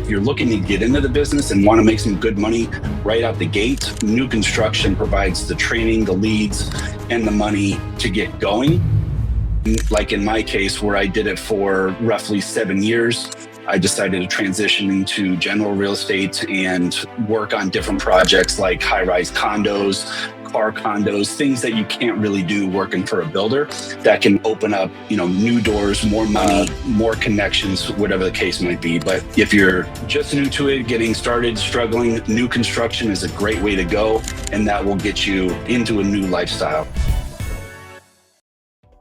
If you're looking to get into the business and want to make some good money right out the gate, new construction provides the training, the leads, and the money to get going. Like in my case, where I did it for roughly 7 years, I decided to transition into general real estate and work on different projects like high-rise condos, car condos, things that you can't really do working for a builder that can open up, new doors, more money, more connections, whatever the case might be. But if you're just new to it, getting started, struggling, new construction is a great way to go, and that will get you into a new lifestyle.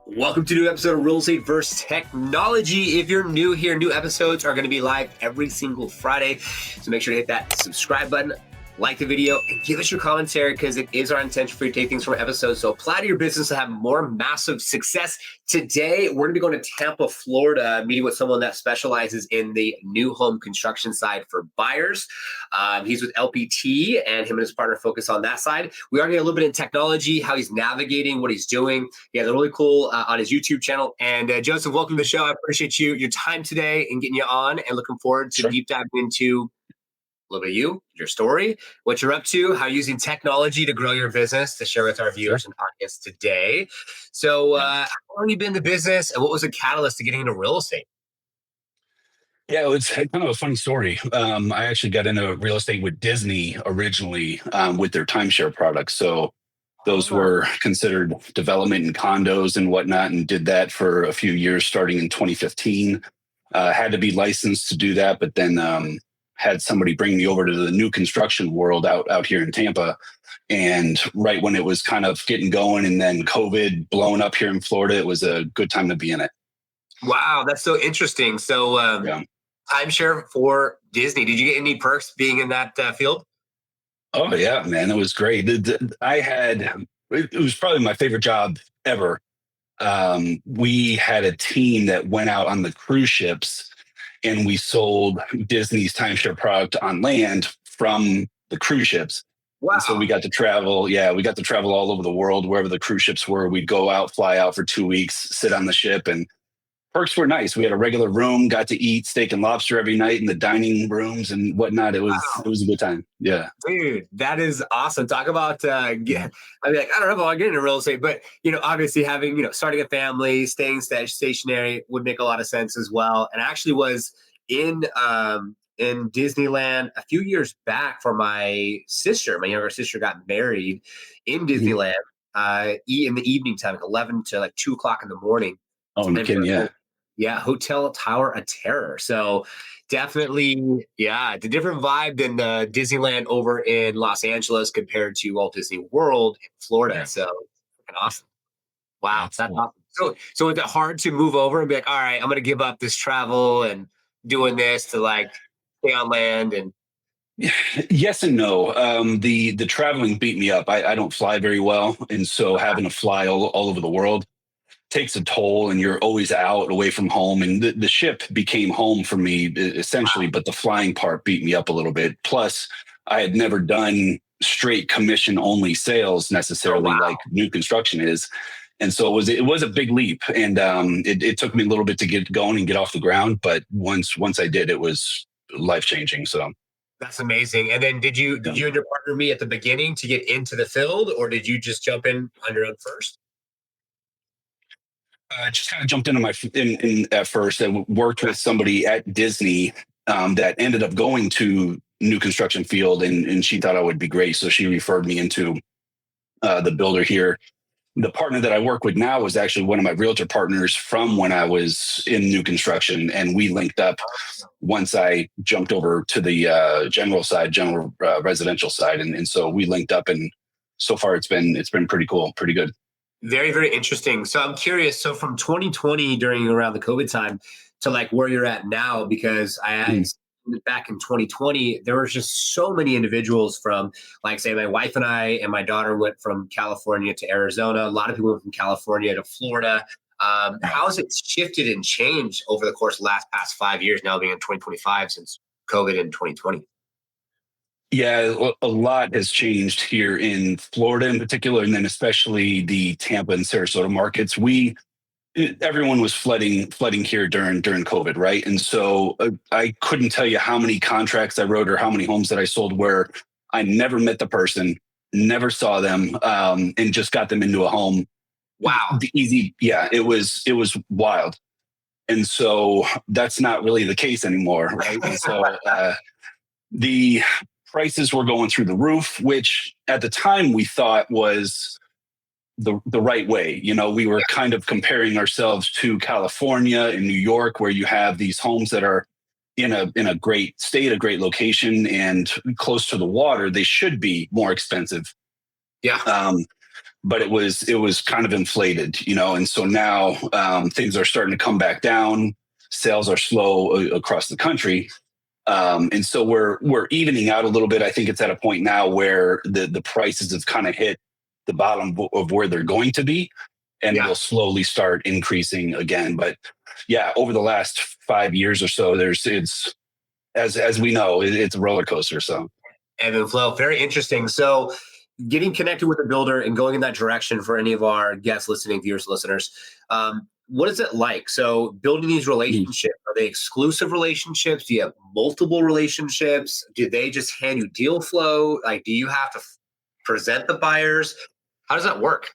Welcome to a new episode of Real Estate vs. Technology. If you're new here, new episodes are going to be live every single Friday. So make sure to hit that subscribe button, like the video, and give us your commentary because it is our intention for you to take things from episodes. So apply to your business to have more massive success. Today, we're going to be going to Tampa, Florida, meeting with someone that specializes in the new home construction side for buyers. He's with LPT, and him and his partner focus on that side. We are getting a little bit in technology, how he's navigating, what he's doing. Yeah, they're really cool on his YouTube channel. And Joseph, welcome to the show. I appreciate your time today and getting you on, and looking forward to deep diving into a little bit of you, your story, what you're up to, how you're using technology to grow your business to share with our viewers and audience today. So how long have you been in the business, and what was the catalyst to getting into real estate? Yeah, it's kind of a funny story. I actually got into real estate with Disney originally with their timeshare products. So those were considered development and condos and whatnot, and did that for a few years starting in 2015. Had to be licensed to do that, but then had somebody bring me over to the new construction world out here in Tampa. And right when it was kind of getting going, and then COVID blowing up here in Florida, it was a good time to be in it. Wow, that's so interesting. So timeshare for Disney. Did you get any perks being in that field? Oh yeah, man, it was great. It was probably my favorite job ever. We had a team that went out on the cruise ships, and we sold Disney's timeshare product on land from the cruise ships. Wow. And so we got to travel. Yeah, we got to travel all over the world, wherever the cruise ships were. We'd go out, fly out for 2 weeks, sit on the ship, and perks were nice. We had a regular room, got to eat steak and lobster every night in the dining rooms and whatnot. It was a good time. Yeah. Dude, that is awesome. Talk about, I mean, like, I don't know if I want to get into real estate, but, obviously having, starting a family, staying stationary would make a lot of sense as well. And I actually was in Disneyland a few years back for my sister. My younger sister got married in Disneyland in the evening time, like 11 to like 2 o'clock in the morning. Oh, no kidding. Yeah. Yeah, Hotel Tower of Terror. So definitely, yeah, it's a different vibe than Disneyland over in Los Angeles compared to Walt Disney World in Florida. Yeah. So awesome. Wow, that's awesome. So is it hard to move over and be like, all right, I'm going to give up this travel and doing this to like stay on land? And yes and no. The traveling beat me up. I don't fly very well, and so having to fly all over the world takes a toll, and you're always out away from home. And the ship became home for me essentially, but the flying part beat me up a little bit. Plus, I had never done straight commission only sales necessarily like new construction is. And so it was a big leap, and it took me a little bit to get going and get off the ground. But once I did, it was life changing. So that's amazing. And then did you and your partner meet at the beginning to get into the field, or did you just jump in on your own first? I just kind of jumped into at first. I worked with somebody at Disney that ended up going to new construction field, and she thought I would be great. So she referred me into the builder here. The partner that I work with now was actually one of my realtor partners from when I was in new construction, and we linked up once I jumped over to the general residential side, and so we linked up, and so far it's been pretty cool, pretty good. Very, very interesting. So I'm curious. So from 2020 around the COVID time to like where you're at now, because back in 2020, there was just so many individuals from, like, say, my wife and I and my daughter went from California to Arizona. A lot of people went from California to Florida. How has it shifted and changed over the course of the past 5 years, now being in 2025 since COVID in 2020? Yeah, a lot has changed here in Florida in particular, and then especially the Tampa and Sarasota markets. We everyone was flooding here during COVID, right? And so I couldn't tell you how many contracts I wrote or how many homes that I sold where I never met the person, never saw them, and just got them into a home. Wow. Easy, yeah. It was wild, and so that's not really the case anymore, right? And so the prices were going through the roof, which at the time we thought was the right way. We were kind of comparing ourselves to California and New York, where you have these homes that are in a great state, a great location, and close to the water. They should be more expensive. Yeah. But it was kind of inflated, and so now things are starting to come back down. Sales are slow across the country. And so we're evening out a little bit. I think it's at a point now where the prices have kind of hit the bottom of where they're going to be, and they'll slowly start increasing again. But yeah, over the last 5 years or so, it's as we know, it's a roller coaster. So ebb and flow, very interesting. So getting connected with a builder and going in that direction for any of our guests listening, viewers, listeners, what is it like? So building these relationships, are they exclusive relationships? Do you have multiple relationships? Do they just hand you deal flow? Like, do you have to present the buyers? How does that work?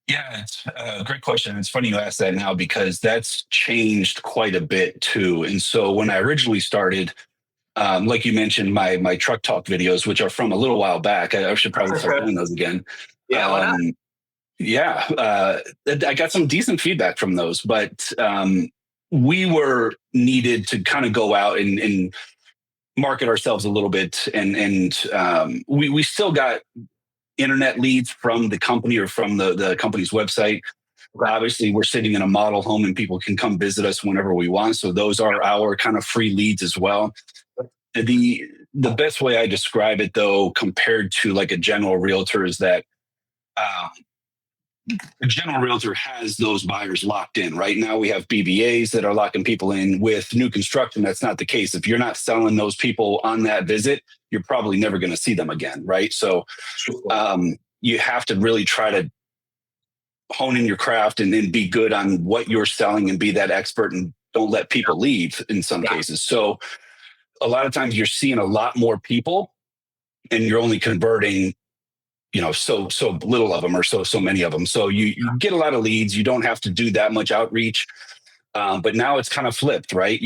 yeah, it's a great question. It's funny you ask that now because that's changed quite a bit too. And so when I originally started, like you mentioned, my truck talk videos, which are from a little while back, I should probably start doing those again. Yeah, why not? Yeah, I got some decent feedback from those, but we were needed to kind of go out and market ourselves a little bit, and we still got internet leads from the company or from the company's website. Right. Obviously, we're sitting in a model home, and people can come visit us whenever we want. So those are our kind of free leads as well. The best way I describe it, though, compared to like a general realtor, is that a general realtor has those buyers locked in. Right now, we have BBAs that are locking people in. With new construction, that's not the case. If you're not selling those people on that visit, you're probably never going to see them again, right? So you have to really try to hone in your craft and then be good on what you're selling and be that expert, and don't let people leave in some cases. So a lot of times you're seeing a lot more people and you're only converting so little of them, or so many of them. So you get a lot of leads. You don't have to do that much outreach. But now it's kind of flipped, right?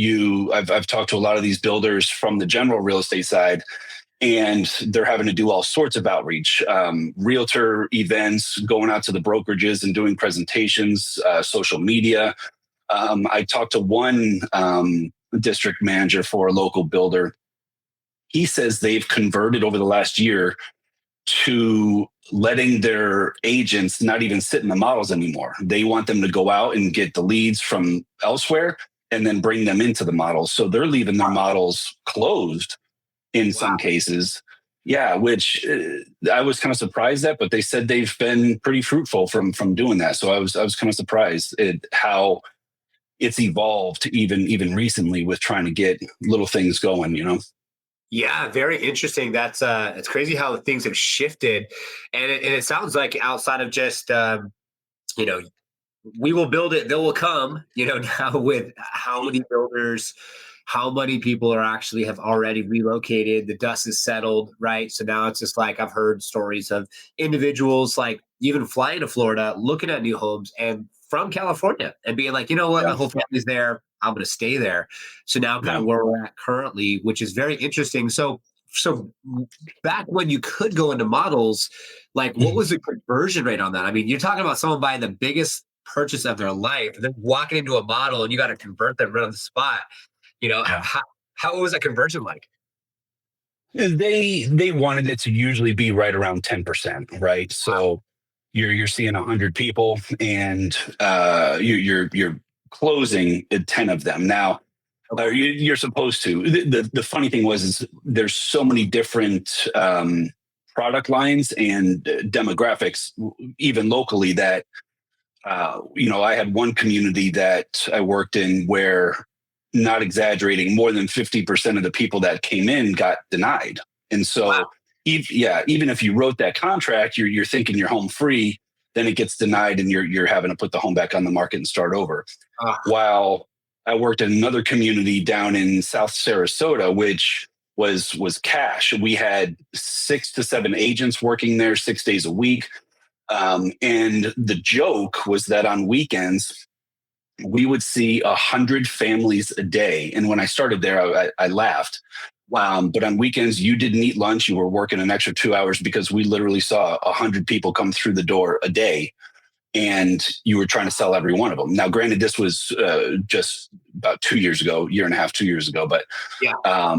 I've talked to a lot of these builders from the general real estate side, and they're having to do all sorts of outreach, realtor events, going out to the brokerages and doing presentations, social media. I talked to one district manager for a local builder. He says they've converted over the last year to letting their agents not even sit in the models anymore. They want them to go out and get the leads from elsewhere and then bring them into the models. So they're leaving their models closed in some cases. Yeah, which I was kind of surprised at, but they said they've been pretty fruitful from doing that. So I was kind of surprised at how it's evolved even recently with trying to get little things going, Yeah, very interesting. That's it's crazy how things have shifted, and it sounds like outside of just you know we will build it, they will come. Now with how many builders, how many people are actually have already relocated, the dust is settled, right? So now it's just like I've heard stories of individuals like even flying to Florida, looking at new homes, and from California, and being like, you know what, my whole family's there. I'm going to stay there. So now kind of where we're at currently, which is very interesting. So back when you could go into models, like what was the conversion rate on that? I mean, you're talking about someone buying the biggest purchase of their life, and then walking into a model and you got to convert them right on the spot. How was that conversion like? They wanted it to usually be right around 10%, right? So you're seeing 100 people, and you're closing 10 of them. Now you're supposed to. The funny thing is there's so many different product lines and demographics, even locally, that I had one community that I worked in where, not exaggerating, more than 50% of the people that came in got denied. And so, even if you wrote that contract, you're thinking you're home free, then it gets denied and you're having to put the home back on the market and start over. Ah, While I worked in another community down in South Sarasota, which was cash. We had 6 to 7 agents working there 6 days a week. And the joke was that on weekends, we would see 100 families a day. And when I started there, I laughed. But on weekends, you didn't eat lunch. You were working an extra 2 hours because we literally saw 100 people come through the door a day, and you were trying to sell every one of them. Now, granted, this was just about 2 years ago, year and a half, 2 years ago, but yeah.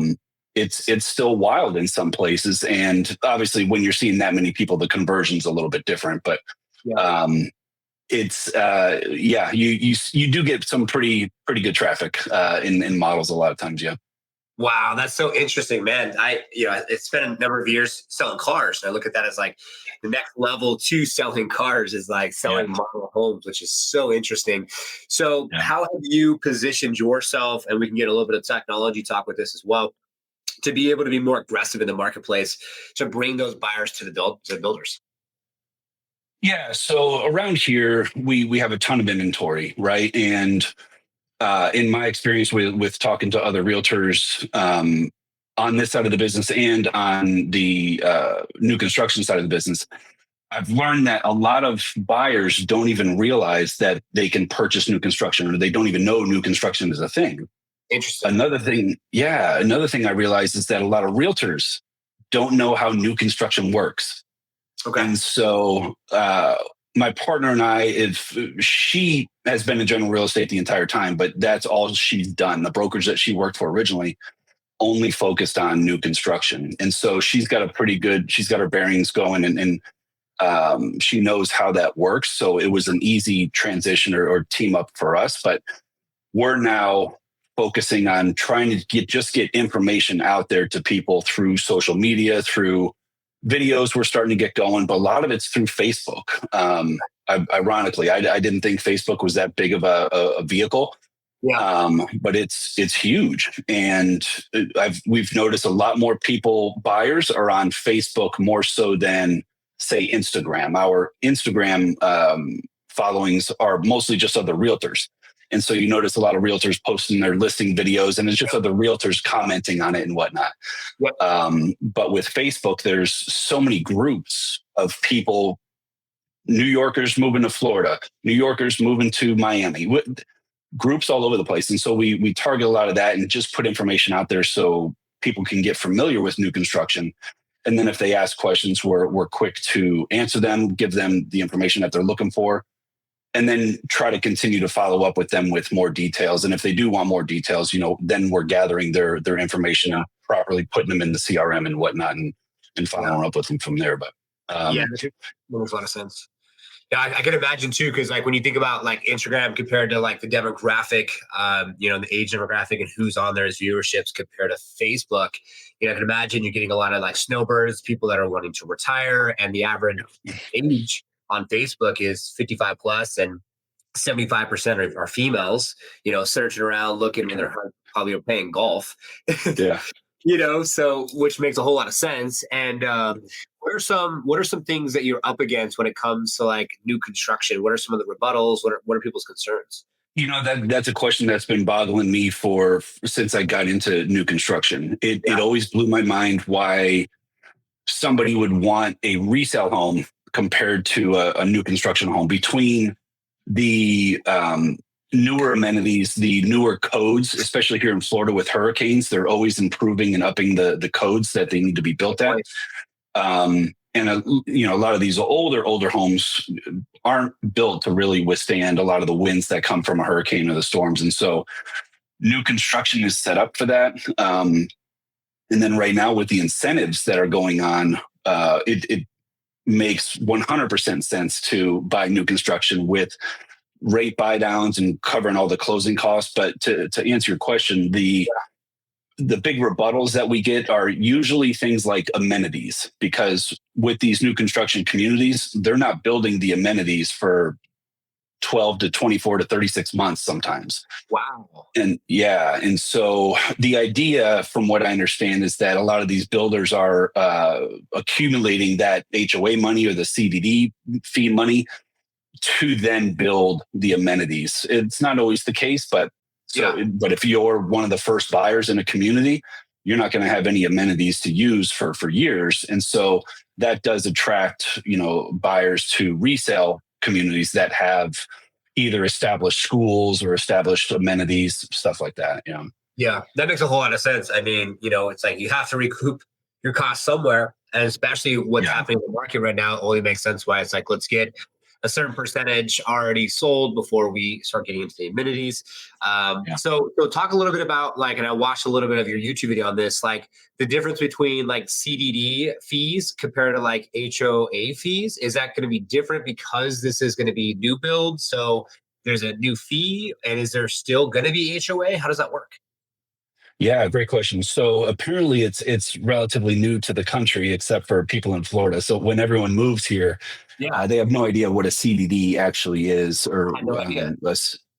It's still wild in some places. And obviously, when you're seeing that many people, the conversion's a little bit different. But Yeah. it's you do get some pretty good traffic in models a lot of times. Yeah. Wow, that's so interesting, man. It's been a number of years selling cars. And I look at that as like the next level to selling cars is like selling model homes, which is so interesting. So how have you positioned yourself, and we can get a little bit of technology talk with this as well, to be able to be more aggressive in the marketplace to bring those buyers to the builders? Yeah. So around here, we have a ton of inventory, right? And in my experience with talking to other realtors on this side of the business and on the new construction side of the business, I've learned that a lot of buyers don't even realize that they can purchase new construction, or they don't even know new construction is a thing. Interesting. Another thing I realized is that a lot of realtors don't know how new construction works. Okay. And so my partner and I, if she has been in general real estate the entire time, but that's all she's done. The brokers that she worked for originally only focused on new construction. And so she's got her bearings going, and she knows how that works. So it was an easy transition or team up for us. But we're now focusing on trying to get information out there to people through social media, through videos we're starting to get going, but a lot of it's through Facebook. Ironically, I didn't think Facebook was that big of a vehicle, but it's huge. And we've noticed a lot more buyers are on Facebook more so than, say, Instagram. Our Instagram followings are mostly just other realtors. And so you notice a lot of realtors posting their listing videos, and it's just other realtors commenting on it and whatnot. Yep. But with Facebook, there's so many groups of people, New Yorkers moving to Florida, New Yorkers moving to Miami, groups all over the place. And so we target a lot of that and just put information out there so people can get familiar with new construction. And then if they ask questions, we're quick to answer them, give them the information that they're looking for, and then try to continue to follow up with them with more details. And if they do want more details, then we're gathering their information and properly putting them in the CRM and whatnot, and following up with them from there. But that makes a lot of sense. Yeah, I can imagine too, because like when you think about like Instagram compared to like the demographic, the age demographic and who's on there as viewerships compared to Facebook, I can imagine you're getting a lot of like snowbirds, people that are wanting to retire, and the average age on Facebook is 55 plus, and 75% are females, searching around, looking when they're probably playing golf. yeah. So which makes a whole lot of sense. And what are some things that you're up against when it comes to like new construction? What are some of the rebuttals? What are people's concerns? That's a question that's been boggling me since I got into new construction. It always blew my mind why somebody would want a resale home compared to a new construction home. Between the newer amenities, the newer codes, especially here in Florida with hurricanes, they're always improving and upping the codes that they need to be built at. And a lot of these older homes aren't built to really withstand a lot of the winds that come from a hurricane or the storms. And so new construction is set up for that. And then right now with the incentives that are going on, it makes 100% sense to buy new construction with rate buy downs and covering all the closing costs. But to answer your question, the big rebuttals that we get are usually things like amenities, because with these new construction communities, they're not building the amenities for 12 to 24 to 36 months sometimes. Wow. And so the idea, from what I understand, is that a lot of these builders are accumulating that HOA money or the CDD fee money to then build the amenities. It's not always the case, but but if you're one of the first buyers in a community, you're not going to have any amenities to use for years. And so that does attract, buyers to resale communities that have either established schools or established amenities, stuff like that. Yeah, that makes a whole lot of sense. I mean, it's like you have to recoup your costs somewhere. And especially what's happening in the market right now, it only makes sense why it's like, let's get a certain percentage already sold before we start getting into the amenities. So talk a little bit about and I watched a little bit of your YouTube video on this, like the difference between like CDD fees compared to like HOA fees. Is that going to be different because this is going to be new build? So there's a new fee, and is there still going to be HOA? How does that work? Yeah, great question. So apparently it's relatively new to the country, except for people in Florida. So when everyone moves here, they have no idea what a CDD actually is, or no idea.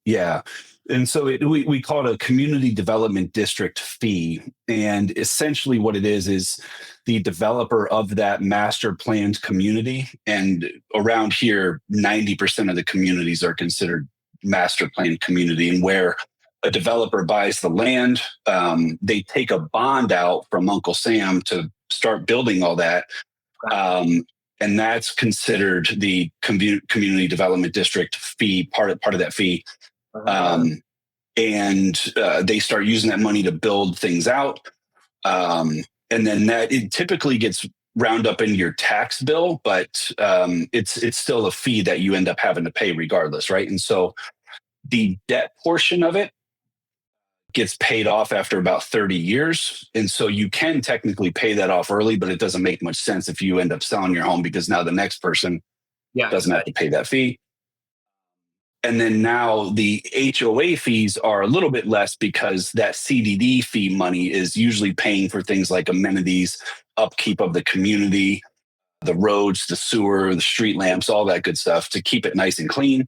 Yeah. And so we call it a community development district fee. And essentially what it is the developer of that master planned community. And around here, 90% of the communities are considered master planned community, and where a developer buys the land, they take a bond out from Uncle Sam to start building all that. And that's considered the community development district fee, part of that fee. And they start using that money to build things out. And then it typically gets round up into your tax bill, but it's still a fee that you end up having to pay regardless, right? And so the debt portion of it gets paid off after about 30 years. And so you can technically pay that off early, but it doesn't make much sense if you end up selling your home, because now the next person doesn't have to pay that fee. And then now the HOA fees are a little bit less, because that CDD fee money is usually paying for things like amenities, upkeep of the community, the roads, the sewer, the street lamps, all that good stuff to keep it nice and clean.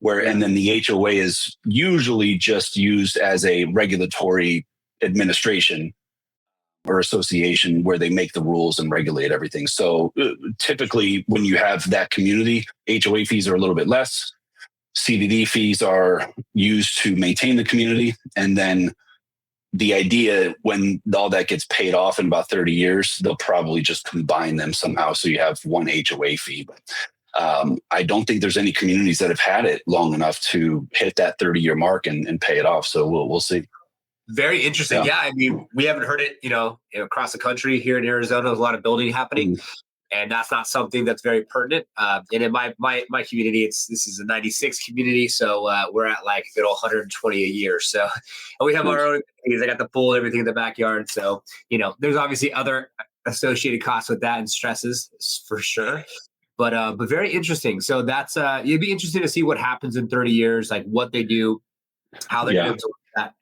And then the HOA is usually just used as a regulatory administration or association where they make the rules and regulate everything. So typically when you have that community, HOA fees are a little bit less. CDD fees are used to maintain the community. And then the idea, when all that gets paid off in about 30 years, they'll probably just combine them somehow. So you have one HOA fee. But I don't think there's any communities that have had it long enough to hit that 30-year mark and pay it off. So we'll see. Very interesting. Yeah. I mean, we haven't heard it, across the country. Here in Arizona, there's a lot of building happening. And that's not something that's very pertinent. And in my community, this is a 96 community. So we're at like good 120 a year. So, and we have our own communities. I got the pool, everything in the backyard. So, there's obviously other associated costs with that and stresses for sure. But very interesting. So that's it'd be interesting to see what happens in 30 years, like what they do, how they're going to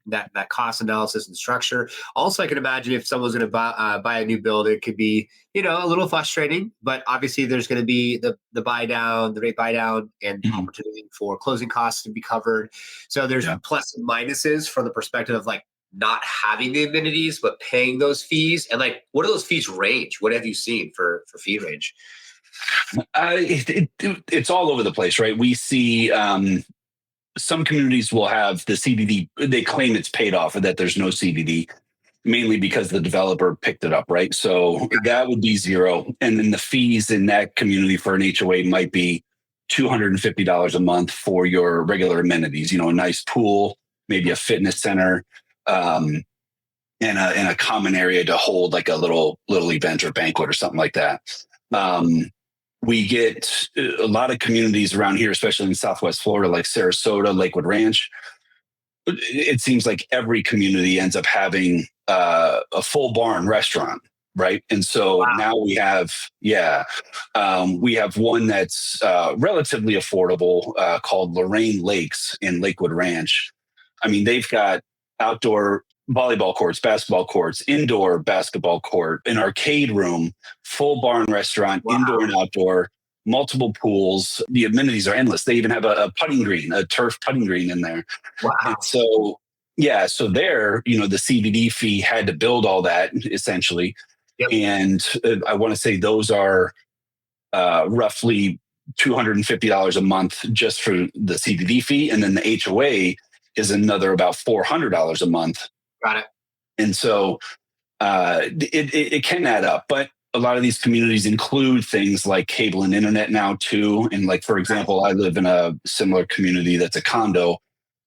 that cost analysis and structure. Also, I can imagine if someone's going to buy a new build, it could be a little frustrating. But obviously, there's going to be the rate buy down, and opportunity for closing costs to be covered. So there's plus and minuses from the perspective of like not having the amenities but paying those fees. And like, what do those fees range? What have you seen for fee range? It's all over the place, right? We see some communities will have the CDD. They claim it's paid off, or that there's no CDD, mainly because the developer picked it up, right? So that would be zero. And then the fees in that community for an HOA might be $250 a month for your regular amenities, a nice pool, maybe a fitness center, and a common area to hold like a little event or banquet or something like that. We get a lot of communities around here, especially in Southwest Florida, like Sarasota, Lakewood Ranch. It seems like every community ends up having a full barn restaurant, right? And so now we have one that's relatively affordable called Lorraine Lakes in Lakewood Ranch. I mean, they've got outdoor volleyball courts, basketball courts, indoor basketball court, an arcade room, full barn restaurant, indoor and outdoor, multiple pools. The amenities are endless. They even have a putting green, a turf putting green in there. Wow. And so, so there, the CDD fee had to build all that essentially. Yep. And I want to say those are roughly $250 a month just for the CDD fee. And then the HOA is another about $400 a month. Got it. And so it can add up. But a lot of these communities include things like cable and internet now too. And like, for example, I live in a similar community that's a condo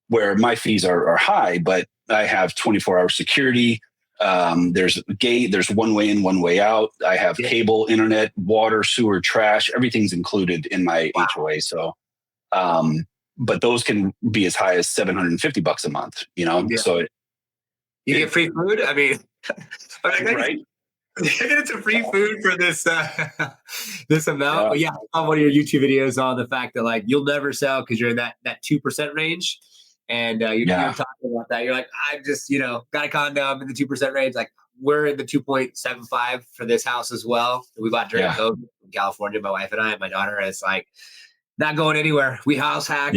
where my fees are high, but I have 24-hour security. There's a gate, there's one way in, one way out. I have cable, internet, water, sewer, trash, everything's included in my HOA. So, but those can be as high as $750 a month, so you get free food. I mean, right. It's a free food for this this amount. Yeah, I saw one of your YouTube videos on the fact that like you'll never sell because you're in that 2% range. And you're talking about that. You're like, I just, got a condo. I'm in the 2% range. Like we're in the 2.75 for this house as well. We bought during COVID in California. My wife and I and my daughter is like not going anywhere. We house hack,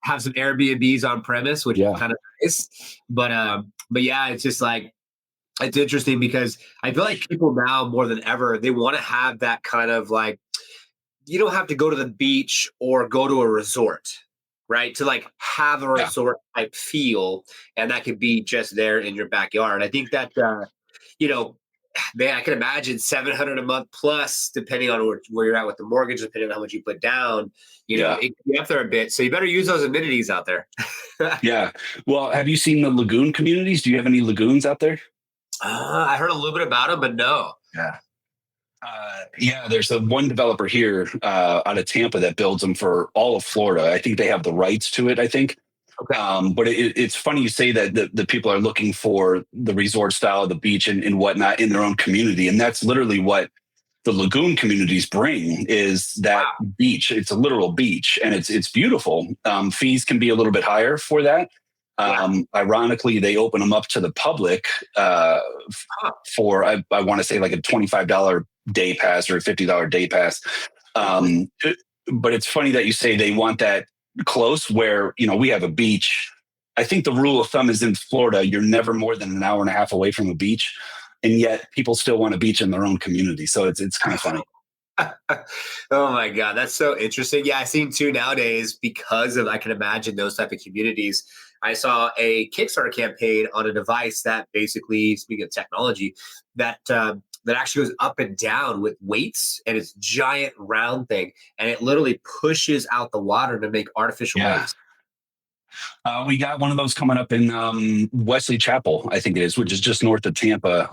have some Airbnbs on premise, which is kind of nice. But yeah, it's just like, it's interesting because I feel like people now more than ever, they want to have that kind of like, you don't have to go to the beach or go to a resort. Right. To like have a resort type feel. And that could be just there in your backyard. I think that, man, I can imagine $700 a month plus, depending on where you're at with the mortgage, depending on how much you put down, it can be up there a bit. So you better use those amenities out there. Yeah. Well, have you seen the lagoon communities? Do you have any lagoons out there? I heard a little bit about them, but no. Yeah. There's one developer here out of Tampa that builds them for all of Florida. I think they have the rights to it, I think. Okay. But it's funny you say that the people are looking for the resort style, the beach and whatnot in their own community. And that's literally what the lagoon communities bring is that beach. It's a literal beach and it's beautiful. Fees can be a little bit higher for that. Ironically, they open them up to the public for, I want to say like a $25 day pass or a $50 day pass. But it's funny that you say they want that close where, we have a beach. I think the rule of thumb is in Florida, you're never more than an hour and a half away from a beach. And yet people still want a beach in their own community. So it's kind of funny. Oh my God. That's so interesting. Yeah. I've seen too nowadays because of, I can imagine those type of communities. I saw a Kickstarter campaign on a device that basically, speaking of technology, that actually goes up and down with weights and it's giant round thing. And it literally pushes out the water to make artificial waves. We got one of those coming up in Wesley Chapel, I think it is, which is just north of Tampa.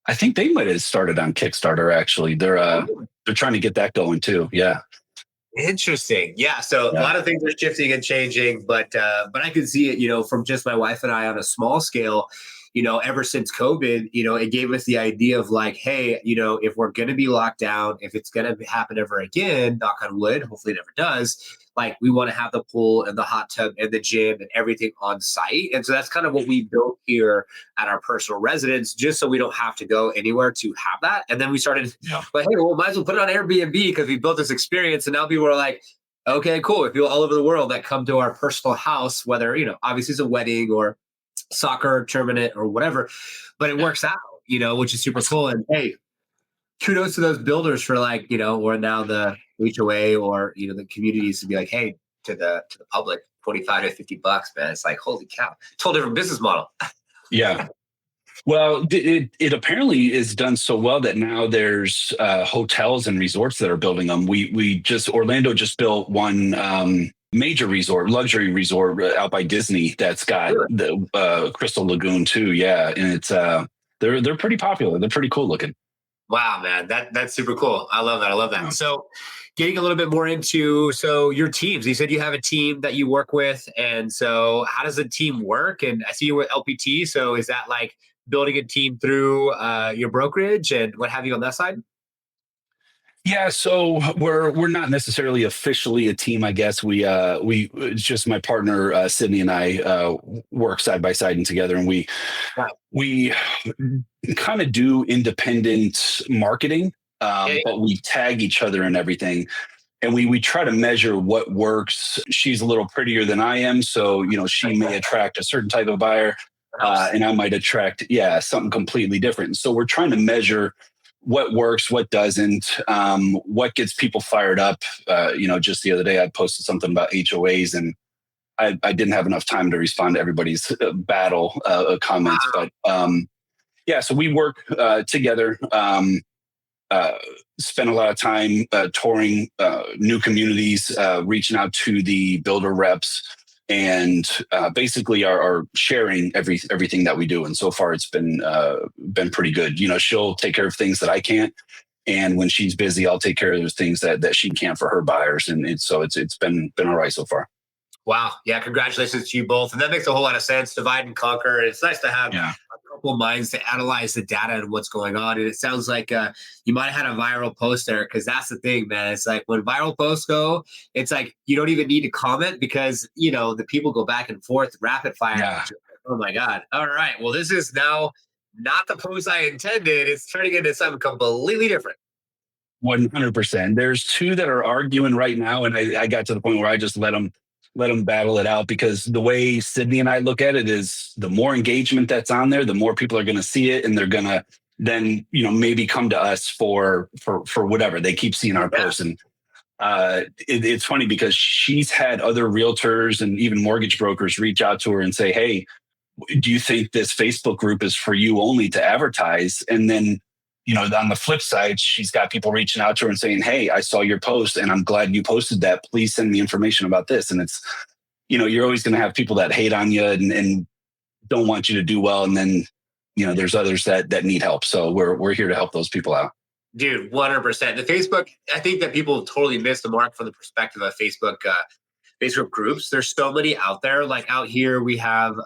I think they might have started on Kickstarter. Actually, they're trying to get that going too. Yeah. Interesting. Yeah. So a lot of things are shifting and changing, but I can see it, from just my wife and I on a small scale, ever since COVID, it gave us the idea of like, hey, if we're going to be locked down, if it's going to happen ever again, knock on wood, hopefully it never does. Like we want to have the pool and the hot tub and the gym and everything on site. And so that's kind of what we built here at our personal residence, just so we don't have to go anywhere to have that. And then we started like, hey, well, might as well put it on Airbnb because we built this experience. And now people are like, okay, cool. If people all over the world that come to our personal house, whether, obviously it's a wedding or soccer tournament or whatever, but it works out, which is super cool. And hey, kudos to those builders for like, or now the HOA or, the communities to be like, hey, to the public, $25 to $50, man. It's like, holy cow, it's a whole different business model. Yeah. Well, it apparently is done so well that now there's hotels and resorts that are building them. Orlando just built one major resort, luxury resort out by Disney that's got the Crystal Lagoon too. Yeah. And it's they're pretty popular. They're pretty cool looking. Wow, man, that's super cool. I love that. Yeah. So getting a little bit more into, your teams, you said you have a team that you work with. And so how does the team work? And I see you with LPT. So is that like building a team through your brokerage and what have you on that side? Yeah, so we're not necessarily officially a team, I guess. It's just my partner Sydney and I work side by side and together, and we kind of do independent marketing, but we tag each other and everything, and we try to measure what works. She's a little prettier than I am, so she may attract a certain type of buyer, and I might attract something completely different. So we're trying to measure what works, what doesn't, what gets people fired up. Just the other day I posted something about HOAs, and I didn't have enough time to respond to everybody's battle comments. But so we work together, spend a lot of time touring new communities, reaching out to the builder reps, and basically are sharing everything that we do. And so far it's been pretty good. She'll take care of things that I can't, and when she's busy, I'll take care of those things that she can't for her buyers. And it's been all right so far. Wow. Yeah. Congratulations to you both. And that makes a whole lot of sense. Divide and conquer. And it's nice to have a couple of minds to analyze the data and what's going on. And it sounds like you might have had a viral post there, because that's the thing, man. It's like when viral posts go, it's like you don't even need to comment, because, the people go back and forth rapid fire. Yeah. Oh my God. All right. Well, this is now not the post I intended. It's turning into something completely different. 100%. There's two that are arguing right now. And I got to the point where I just let them battle it out, because the way Sydney and I look at it is, the more engagement that's on there, the more people are going to see it, and they're going to then, maybe come to us for whatever. They keep seeing our posts. And it's funny, because she's had other realtors and even mortgage brokers reach out to her and say, hey, do you think this Facebook group is for you only to advertise? And then, on the flip side, she's got people reaching out to her and saying, hey, I saw your post and I'm glad you posted that. Please send me information about this. And it's, you're always going to have people that hate on you and don't want you to do well. And then, there's others that need help. So we're here to help those people out. Dude, 100%. The Facebook, I think that people totally miss the mark from the perspective of Facebook groups. There's so many out there. Like out here, we have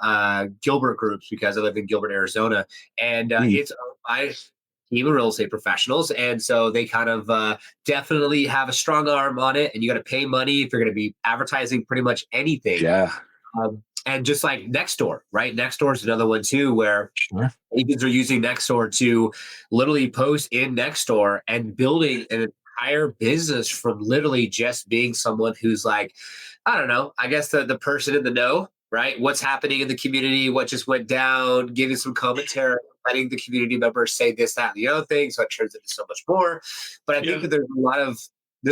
Gilbert groups, because I live in Gilbert, Arizona. And it's by team of real estate professionals. And so they kind of definitely have a strong arm on it. And you got to pay money if you're going to be advertising pretty much anything. Yeah. And just like Nextdoor, right? Nextdoor is another one too, where agents are using Nextdoor to literally post in Nextdoor and building an entire business from literally just being someone who's like, I don't know, I guess the person in the know, right? What's happening in the community, what just went down, giving some commentary, letting the community members say this, that, and the other thing. So it turns into so much more. But I think that there's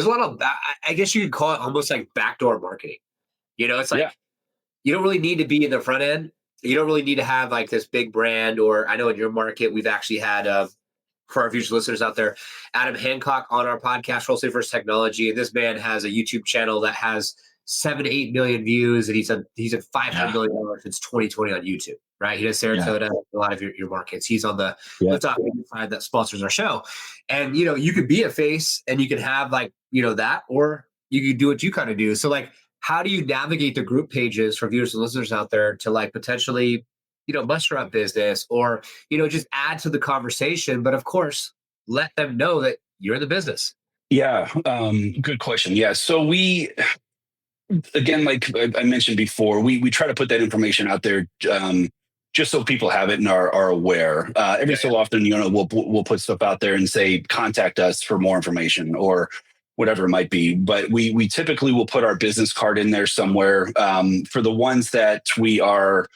a lot of, I guess you could call it almost like backdoor marketing. It's like, you don't really need to be in the front end. You don't really need to have like this big brand. Or I know in your market, we've actually had, for our future listeners out there, Adam Hancock on our podcast, Real Estate First Technology. And this man has a YouTube channel that has 7 to 8 million views, and he's at $500 million since 2020 on YouTube, right? He does Sarasota, a lot of your markets. He's on the top side that sponsors our show. And, you could be a face and you could have like, that, or you could do what you kind of do. So like, how do you navigate the group pages for viewers and listeners out there to like potentially, muster up business, or, just add to the conversation, but of course, let them know that you're in the business? Yeah. Good question. Yeah. So again, like I mentioned before, we try to put that information out there just so people have it and are aware. Every so often, we'll put stuff out there and say, contact us for more information or whatever it might be. But we typically will put our business card in there somewhere. For the ones that we are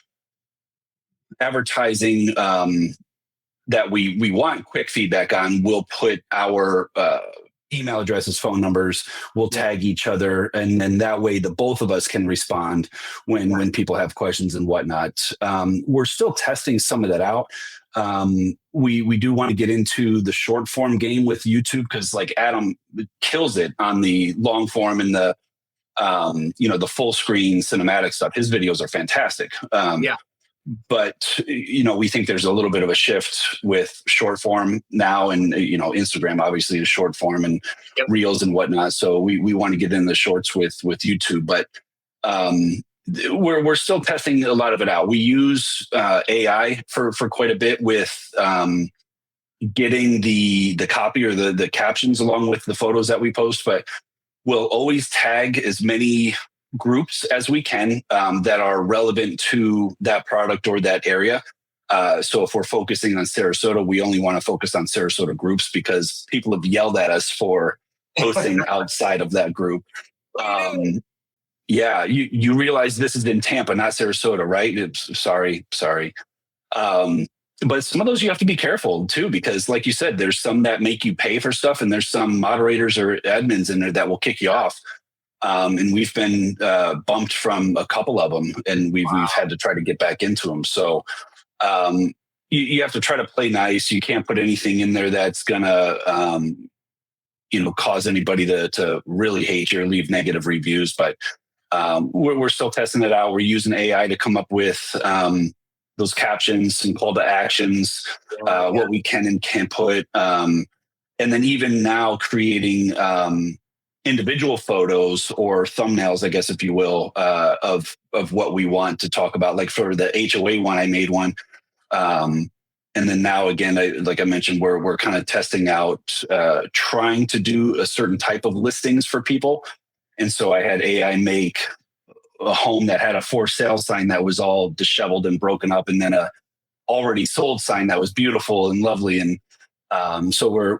advertising that we want quick feedback on, we'll put our email addresses, phone numbers, we'll tag each other. And then that way the both of us can respond when people have questions and whatnot. We're still testing some of that out. We do want to get into the short form game with YouTube, because like Adam kills it on the long form and the full screen cinematic stuff. His videos are fantastic. But, we think there's a little bit of a shift with short form now, and, Instagram obviously is short form and reels and whatnot. So we want to get in the shorts with YouTube, but we're still testing a lot of it out. We use AI for quite a bit with getting the copy or the captions along with the photos that we post, but we'll always tag as many groups as we can that are relevant to that product or that area. So if we're focusing on Sarasota, we only want to focus on Sarasota groups, because people have yelled at us for posting outside of that group. You realize this is in Tampa, not Sarasota, right? Sorry. but some of those you have to be careful too, because like you said, there's some that make you pay for stuff, and there's some moderators or admins in there that will kick you off. And we've been bumped from a couple of them, and we've had to try to get back into them. So um, you have to try to play nice. You can't put anything in there that's gonna cause anybody to really hate you or leave negative reviews. But we're still testing it out. We're using AI to come up with those captions and call to actions, what we can and can't put. And then even now creating individual photos or thumbnails, I guess, if you will, of what we want to talk about. Like for the HOA one, I made one. And then now again, like I mentioned, we're kind of testing out, trying to do a certain type of listings for people. And so I had AI make a home that had a for sale sign that was all disheveled and broken up, and then a already sold sign that was beautiful and lovely. And so we're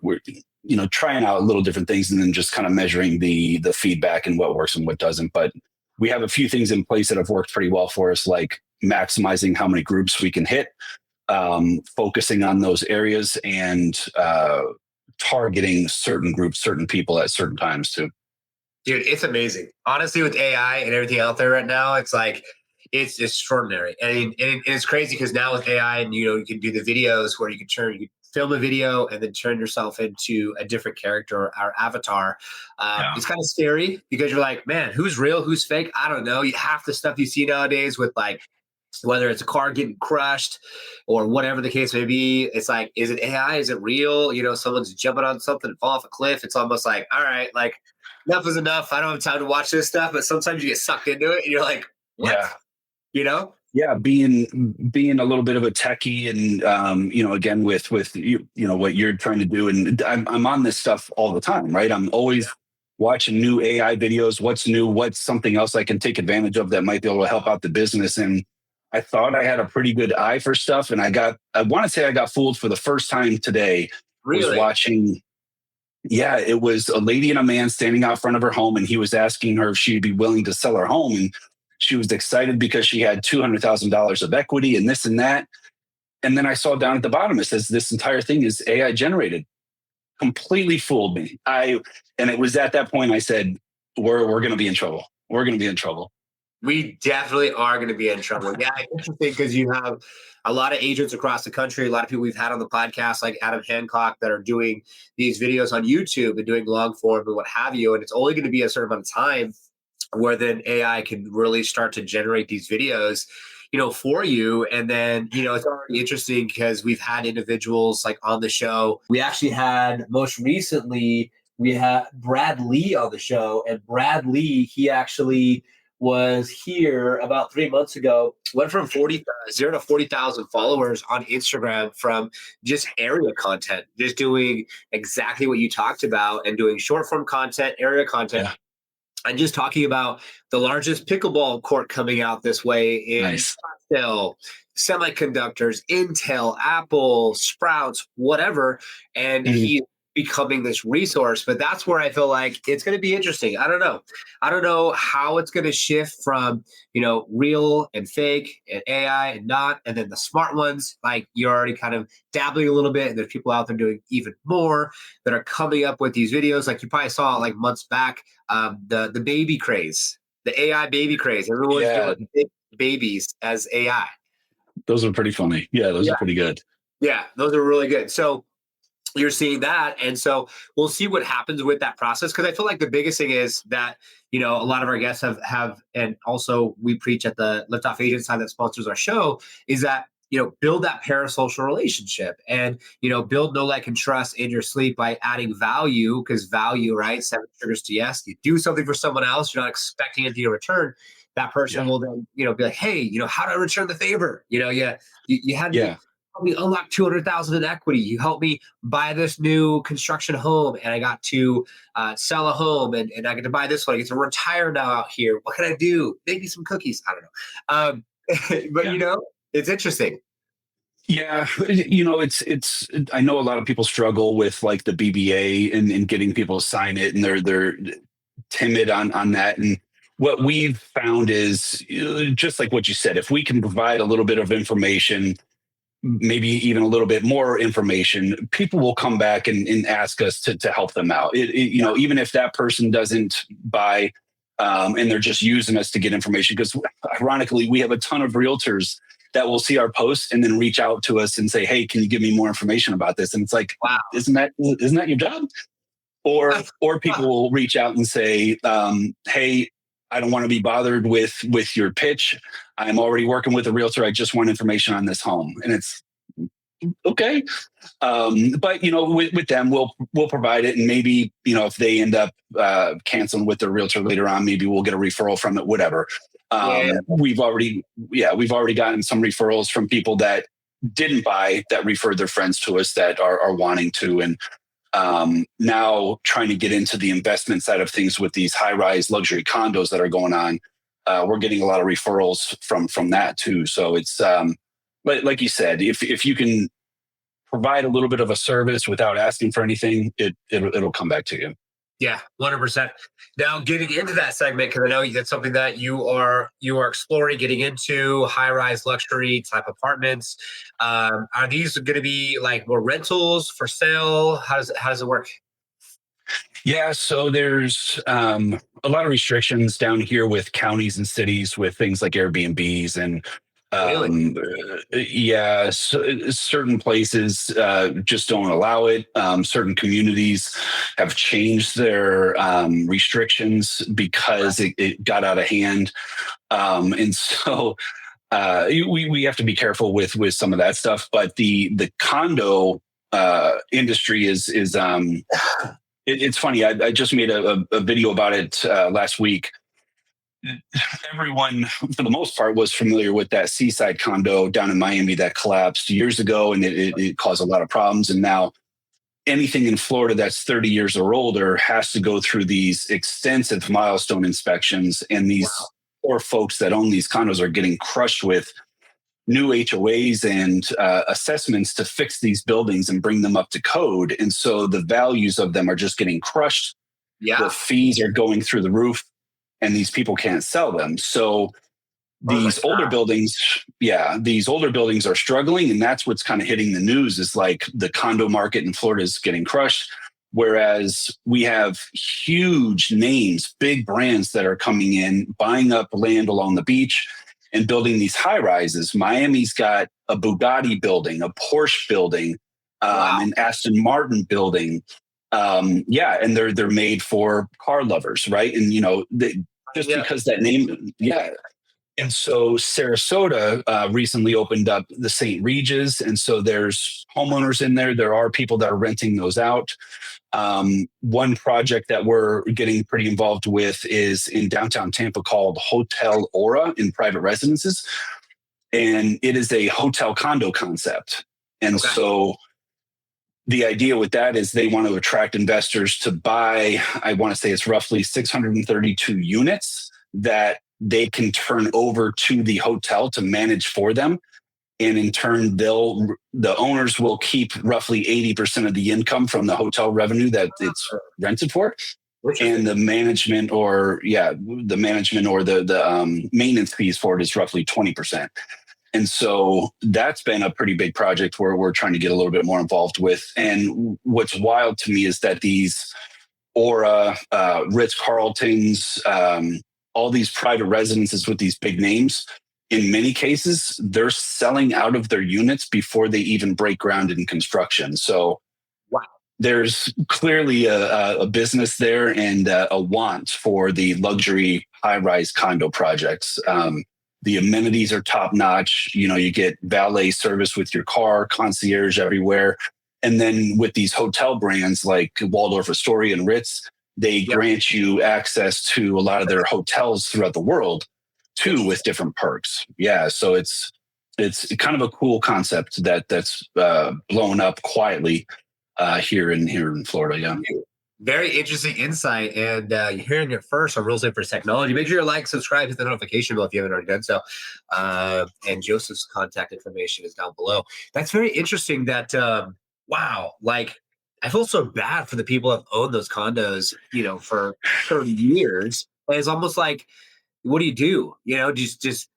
trying out little different things, and then just kind of measuring the feedback and what works and what doesn't. But we have a few things in place that have worked pretty well for us, like maximizing how many groups we can hit, focusing on those areas, and targeting certain groups, certain people at certain times too. Dude, it's amazing. Honestly, with AI and everything out there right now, it's like, it's extraordinary. And it's crazy because now with AI, and you can do the videos where you can film a video and then turn yourself into a different character or avatar. It's kind of scary because you're like, man, who's real, who's fake? I don't know. Half the stuff you see nowadays with like, whether it's a car getting crushed or whatever the case may be, it's like, is it AI? Is it real? Someone's jumping on something and fall off a cliff. It's almost like, all right, like enough is enough. I don't have time to watch this stuff. But sometimes you get sucked into it and you're like, what? Yeah. Being a little bit of a techie, and again with what you're trying to do, and I'm on this stuff all the time, right? I'm always watching new AI videos. What's new? What's something else I can take advantage of that might be able to help out the business? And I thought I had a pretty good eye for stuff, and I want to say I got fooled for the first time today. Really? Was watching. Yeah, it was a lady and a man standing out front of her home, and he was asking her if she'd be willing to sell her home. And she was excited because she had $200,000 of equity and this and that. And then I saw down at the bottom, it says this entire thing is AI generated. Completely fooled me. And it was at that point I said, we're going to be in trouble. We're going to be in trouble. We definitely are going to be in trouble. Yeah, it's interesting because you have a lot of agents across the country, a lot of people we've had on the podcast, like Adam Hancock, that are doing these videos on YouTube and doing long form and what have you. And it's only going to be a certain amount of time where then AI can really start to generate these videos, for you. And then, it's already interesting because we've had individuals like on the show. We actually had most recently, we had Brad Lee on the show, and Brad Lee, he actually was here about 3 months ago, went from 0 to 40,000 followers on Instagram from just area content, just doing exactly what you talked about and doing short form content, area content. Yeah. And just talking about the largest pickleball court coming out this way in Scottsdale, semiconductors, Intel, Apple, Sprouts, whatever. And he's becoming this resource. But that's where I feel like it's going to be interesting. I don't know how it's going to shift from, real and fake and AI and not, and then the smart ones, like you're already kind of dabbling a little bit. And there's people out there doing even more that are coming up with these videos. Like you probably saw like months back, the baby craze, the AI baby craze. Everyone's doing big babies as AI. Those are pretty funny. Yeah, those are pretty good. Yeah, those are really good. So you're seeing that. And so we'll see what happens with that process. Because I feel like the biggest thing is that, a lot of our guests have, and also we preach at the Liftoff Agent side that sponsors our show, is that, build that parasocial relationship and, build know, like, and trust in your sleep by adding value, because value, right? 7 triggers to yes. You do something for someone else, you're not expecting anything in return. That person will then, be like, hey, how do I return the favor? You had to help me unlock 200,000 in equity. You helped me buy this new construction home, and I got to sell a home, and I get to buy this one. I get to retire now out here. What can I do? Make me some cookies. I don't know. But it's interesting. Yeah, it's. I know a lot of people struggle with like the BBA and getting people to sign it, and they're timid on that. And what we've found is just like what you said, if we can provide a little bit of information, maybe even a little bit more information, people will come back and ask us to help them out. Even if that person doesn't buy, and they're just using us to get information, because ironically, we have a ton of realtors that will see our posts and then reach out to us and say, "Hey, can you give me more information about this?" And it's like, Wow. isn't that your job? Or people will reach out and say, "Hey, I don't want to be bothered with your pitch. I'm already working with a realtor. I just want information on this home." And it's okay. But with them, we'll provide it, and maybe if they end up canceling with their realtor later on, maybe we'll get a referral from it. Whatever. We've already gotten some referrals from people that didn't buy, that referred their friends to us that are wanting to, and now trying to get into the investment side of things with these high-rise luxury condos that are going on. We're getting a lot of referrals from that too. So it's like you said, if you can provide a little bit of a service without asking for anything, it'll come back to you. Yeah, 100%. Now, getting into that segment, because I know that's something that you are exploring, getting into high-rise luxury type apartments. Are these going to be like more rentals for sale? How does it work? Yeah, so there's a lot of restrictions down here with counties and cities with things like Airbnbs and Really? certain places just don't allow it. Certain communities have changed their restrictions because it got out of hand, and so we have to be careful with some of that stuff. But the condo industry is it's funny. I just made a video about it last week. Everyone, for the most part, was familiar with that seaside condo down in Miami that collapsed years ago, and it caused a lot of problems. And now anything in Florida that's 30 years or older has to go through these extensive milestone inspections. And these poor folks that own these condos are getting crushed with new HOAs and assessments to fix these buildings and bring them up to code. And so the values of them are just getting crushed. Yeah. The fees are going through the roof, and these people can't sell them. So these older buildings are struggling, and that's what's kind of hitting the news, is like the condo market in Florida is getting crushed. Whereas we have huge names, big brands that are coming in, buying up land along the beach and building these high rises. Miami's got a Bugatti building, a Porsche building, an Aston Martin building. And they're made for car lovers, right? And because that name, And so Sarasota recently opened up the St. Regis, and so there's homeowners in there. There are people that are renting those out. One project that we're getting pretty involved with is in downtown Tampa called Hotel Aura in private residences. And it is a hotel condo concept. And so the idea with that is they want to attract investors to buy, I want to say it's roughly 632 units that they can turn over to the hotel to manage for them. And in turn, the owners will keep roughly 80% of the income from the hotel revenue that it's rented for. And the management or the maintenance fees for it is roughly 20%. And so that's been a pretty big project where we're trying to get a little bit more involved with. And what's wild to me is that these Aura, Ritz-Carltons, all these private residences with these big names, in many cases, they're selling out of their units before they even break ground in construction. So there's clearly a business there and a want for the luxury high-rise condo projects. The amenities are top notch. You get valet service with your car, concierge everywhere. And then with these hotel brands like Waldorf Astoria and Ritz, they grant you access to a lot of their hotels throughout the world too, with different perks. Yeah. So it's kind of a cool concept that's blown up quietly here in Florida. Yeah. Very interesting insight. And you're hearing it first on Real Estate First Technology. Make sure you like, subscribe, hit the notification bell if you haven't already done so. And Joseph's contact information is down below. That's very interesting that, I feel so bad for the people that have owned those condos, for 30 years. It's almost like, what do? Just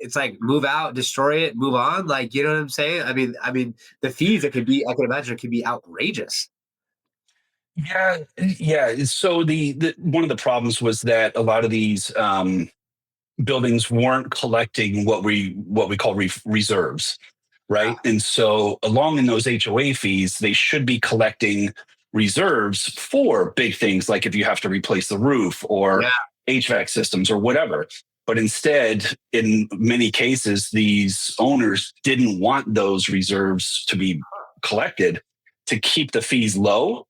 it's like move out, destroy it, move on. Like, you know what I'm saying? I mean, the fees that could be, I can imagine, it could be outrageous. Yeah, yeah. So the one of the problems was that a lot of these buildings weren't collecting what we call reserves, Yeah, right? And so along in those HOA fees, they should be collecting reserves for big things like if you have to replace the roof or yeah, HVAC systems or whatever. But instead, in many cases, these owners didn't want those reserves to be collected to keep the fees low,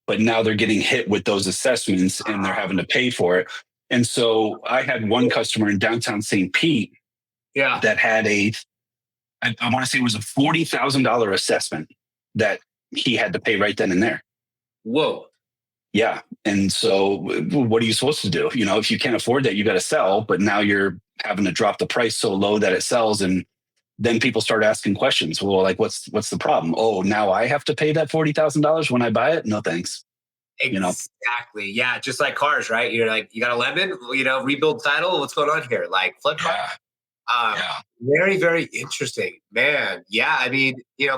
but now they're getting hit with those assessments and they're having to pay for it. And so I had one customer in downtown St. Pete yeah. that had I want to say it was a $40,000 assessment that he had to pay right then and there. Whoa. Yeah. And so what are you supposed to do? You know, if you can't afford that, you got to sell, but now you're having to drop the price so low that it sells. And then people start asking questions. Well, like, what's the problem? Oh, now I have to pay that $40,000 when I buy it? No, thanks. You know? Exactly. Yeah. Just like cars, right? You're like, you got a lemon, rebuild title. What's going on here? Like flood car. Yeah. Um, Yeah. Very, very interesting, man. Yeah, I mean,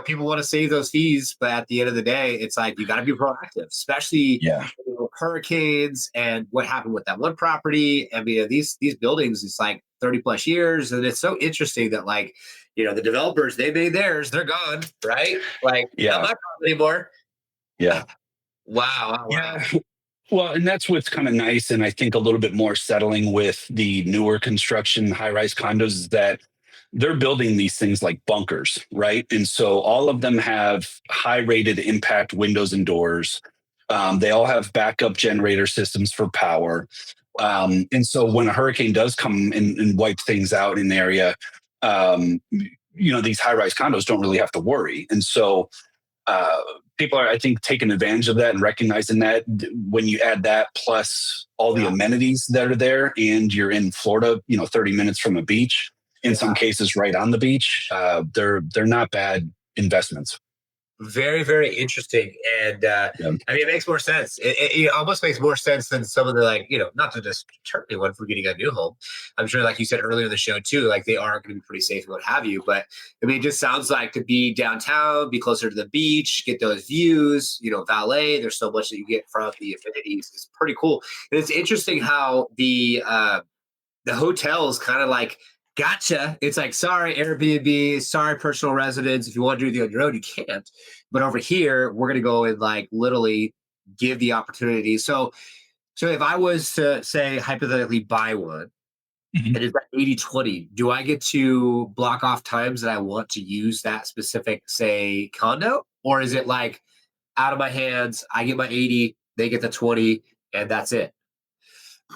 people want to save those fees, but at the end of the day, it's like you got to be proactive, especially Yeah. hurricanes and what happened with that one property. I mean, these buildings, it's like 30 plus years, and it's so interesting that like, the developers they made theirs, they're gone, right? Like, not Yeah. my problem anymore. Yeah. Wow, wow, wow. Yeah. Well, and that's what's kind of nice. And I think a little bit more settling with the newer construction high rise condos is that they're building these things like bunkers, right? And so all of them have high rated impact windows and doors. They all have backup generator systems for power. And so when a hurricane does come and wipe things out in an area, these high rise condos don't really have to worry. And so uh, people are, I think, taking advantage of that and recognizing that when you add that plus all the Yeah, amenities that are there, and you're in Florida, 30 minutes from a beach, in some yeah. cases right on the beach, they're not bad investments. Very, very interesting. And Yeah. I mean, it makes more sense. It almost makes more sense than some of the, like, not to just deter anyone from getting a new home. I'm sure, like you said earlier in the show, too, like they are going to be pretty safe and what have you. But I mean, it just sounds like to be downtown, be closer to the beach, get those views, valet. There's so much that you get from the amenities. It's pretty cool. And it's interesting how the hotels kind of like gotcha. It's like, sorry, Airbnb, sorry, personal residence. If you want to do it on your own, you can't. But over here, we're going to go and like literally give the opportunity. So if I was to say hypothetically buy one Mhm. and it's at 80/20, do I get to block off times that I want to use that specific, say, condo? Or is it like out of my hands, I get my 80, they get the 20, and that's it?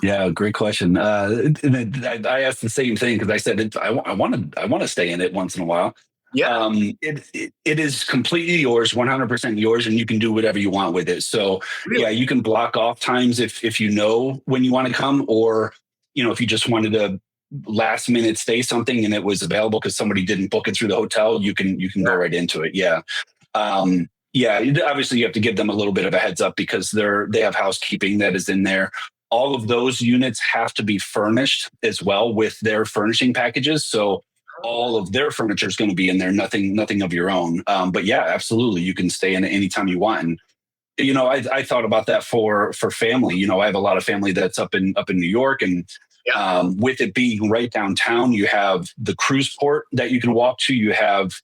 Yeah, great question. I asked the same thing because I said I want to stay in it once in a while. Yeah. It is completely yours, 100% yours, and you can do whatever you want with it. So yeah, Really? you can block off times if you know when you want to come, or if you just wanted to last minute stay something and it was available because somebody didn't book it through the hotel, you can go right into it. Yeah. Yeah, obviously you have to give them a little bit of a heads up because they have housekeeping that is in there. All of those units have to be furnished as well with their furnishing packages. So all of their furniture is going to be in there, nothing of your own. But yeah, absolutely, you can stay in it anytime you want. And I thought about that for family. I have a lot of family that's up in New York, and Yeah. with it being right downtown, you have the cruise port that you can walk to. You have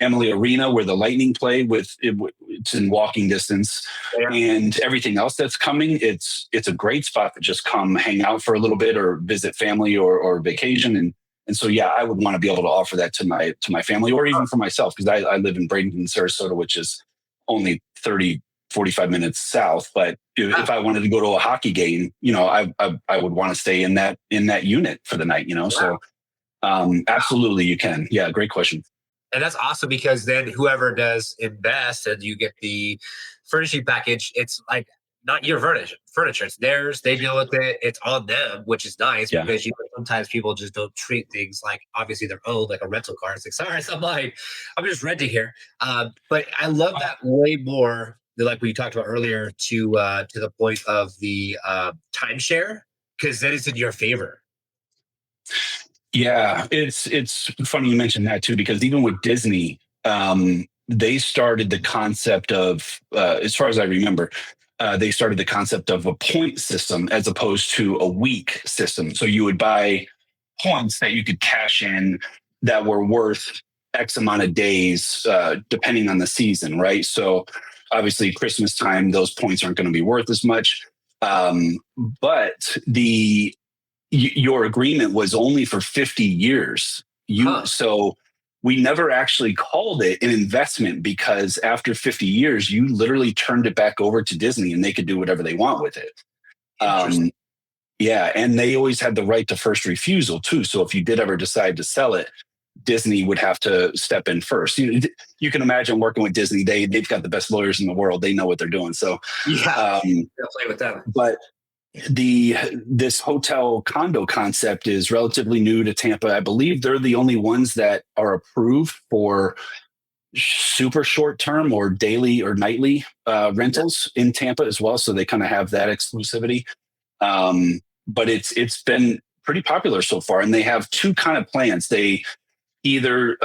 Emily Arena where the Lightning play it's in walking distance, Yeah. and everything else that's coming. It's a great spot to just come hang out for a little bit or visit family or vacation. And so, yeah, I would want to be able to offer that to my family or even for myself because I live in Bradenton, Sarasota, which is only 30, 45 minutes south. But if I wanted to go to a hockey game, I would want to stay in that unit for the night, So absolutely you can. Yeah, great question. And that's awesome because then whoever does invest and you get the furnishing package, it's like not your furniture. It's theirs. They deal with it. It's on them, which is nice Yeah. because sometimes people just don't treat things like obviously their own, like a rental car. It's like, sorry, it's not mine. I'm just renting here. But I love that way more than like we talked about earlier to the point of the timeshare because then it's in your favor. Yeah, it's funny you mentioned that too, because even with Disney, they started the concept of, as far as I remember, they started the concept of a point system as opposed to a week system. So you would buy points that you could cash in that were worth X amount of days, depending on the season, right? So obviously, Christmas time, those points aren't going to be worth as much. Um, but your agreement was only for 50 years. Huh. So we never actually called it an investment because after 50 years, you literally turned it back over to Disney and they could do whatever they want with it. Interesting. Um, yeah, and they always had the right to first refusal too. So if you did ever decide to sell it, Disney would have to step in first. You can imagine working with Disney; they've got the best lawyers in the world. They know what they're doing. So, Yeah. um, I'll play with them. but this hotel condo concept is relatively new to Tampa. I believe they're the only ones that are approved for super short term or daily or nightly rentals in Tampa as well. So they kind of have that exclusivity. But it's been pretty popular so far, and they have two kind of plans. They either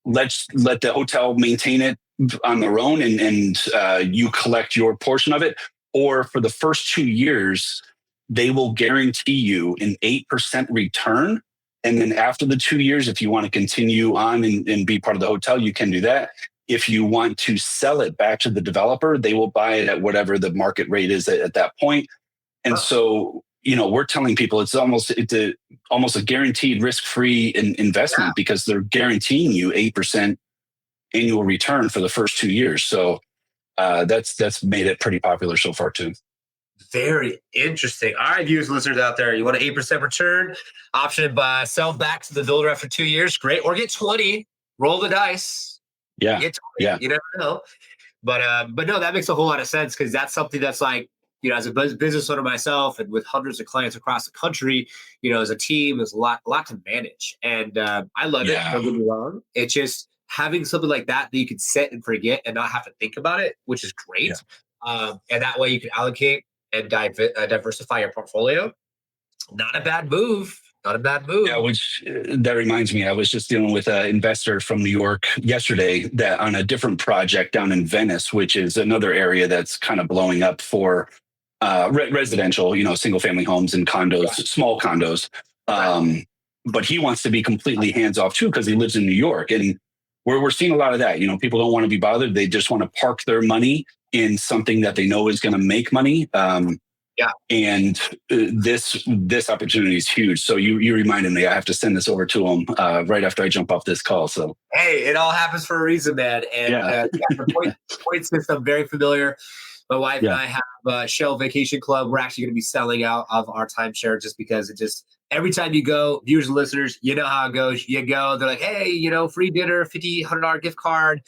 let the hotel maintain it on their own, and you collect your portion of it, or for the first 2 years they will guarantee you an 8% return, and then after the 2 years, if you want to continue on and be part of the hotel, you can do that. If you want to sell it back to the developer, they will buy it at whatever the market rate is at that point. And Huh. so, we're telling people it's almost a guaranteed risk-free Yeah. investment because they're guaranteeing you 8% annual return for the first 2 years. So that's made it pretty popular so far too. Very interesting. All right, viewers, listeners out there, you want an 8% return option by sell back to the builder after 2 years? Great. Or get 20, roll the dice, Yeah, get 20. yeah, You never know. But no, that makes a whole lot of sense because that's something that's like, as a business owner myself and with hundreds of clients across the country, as a team, there's a lot to manage. And I love it. yeah, Don't get me wrong. It's just having something like that you can set and forget and not have to think about it, which is yeah. great. And that way you can allocate and diversify your portfolio. Not a bad move. Not a bad Yeah, move. which that reminds me, I was just dealing with an investor from New York yesterday that on a different project down in Venice, which is another area that's kind of blowing up for residential, single family homes and condos, Yeah. small condos. Right. But he wants to be completely hands off too because he lives in New York, and we're seeing a lot of that. People don't want to be bothered; they just want to park their money in something that they know is going to make money. Yeah. And this opportunity is huge. So you reminded me I have to send this over to him right after I jump off this call. So Hey, it all happens for a reason, man. And yeah, yeah, the point system, very familiar. My wife and yeah, I have a Shell Vacation Club. We're actually going to be selling out of our timeshare just because every time you go, viewers and listeners, you know how it goes. You go, they're like, hey, free dinner, $100 gift card,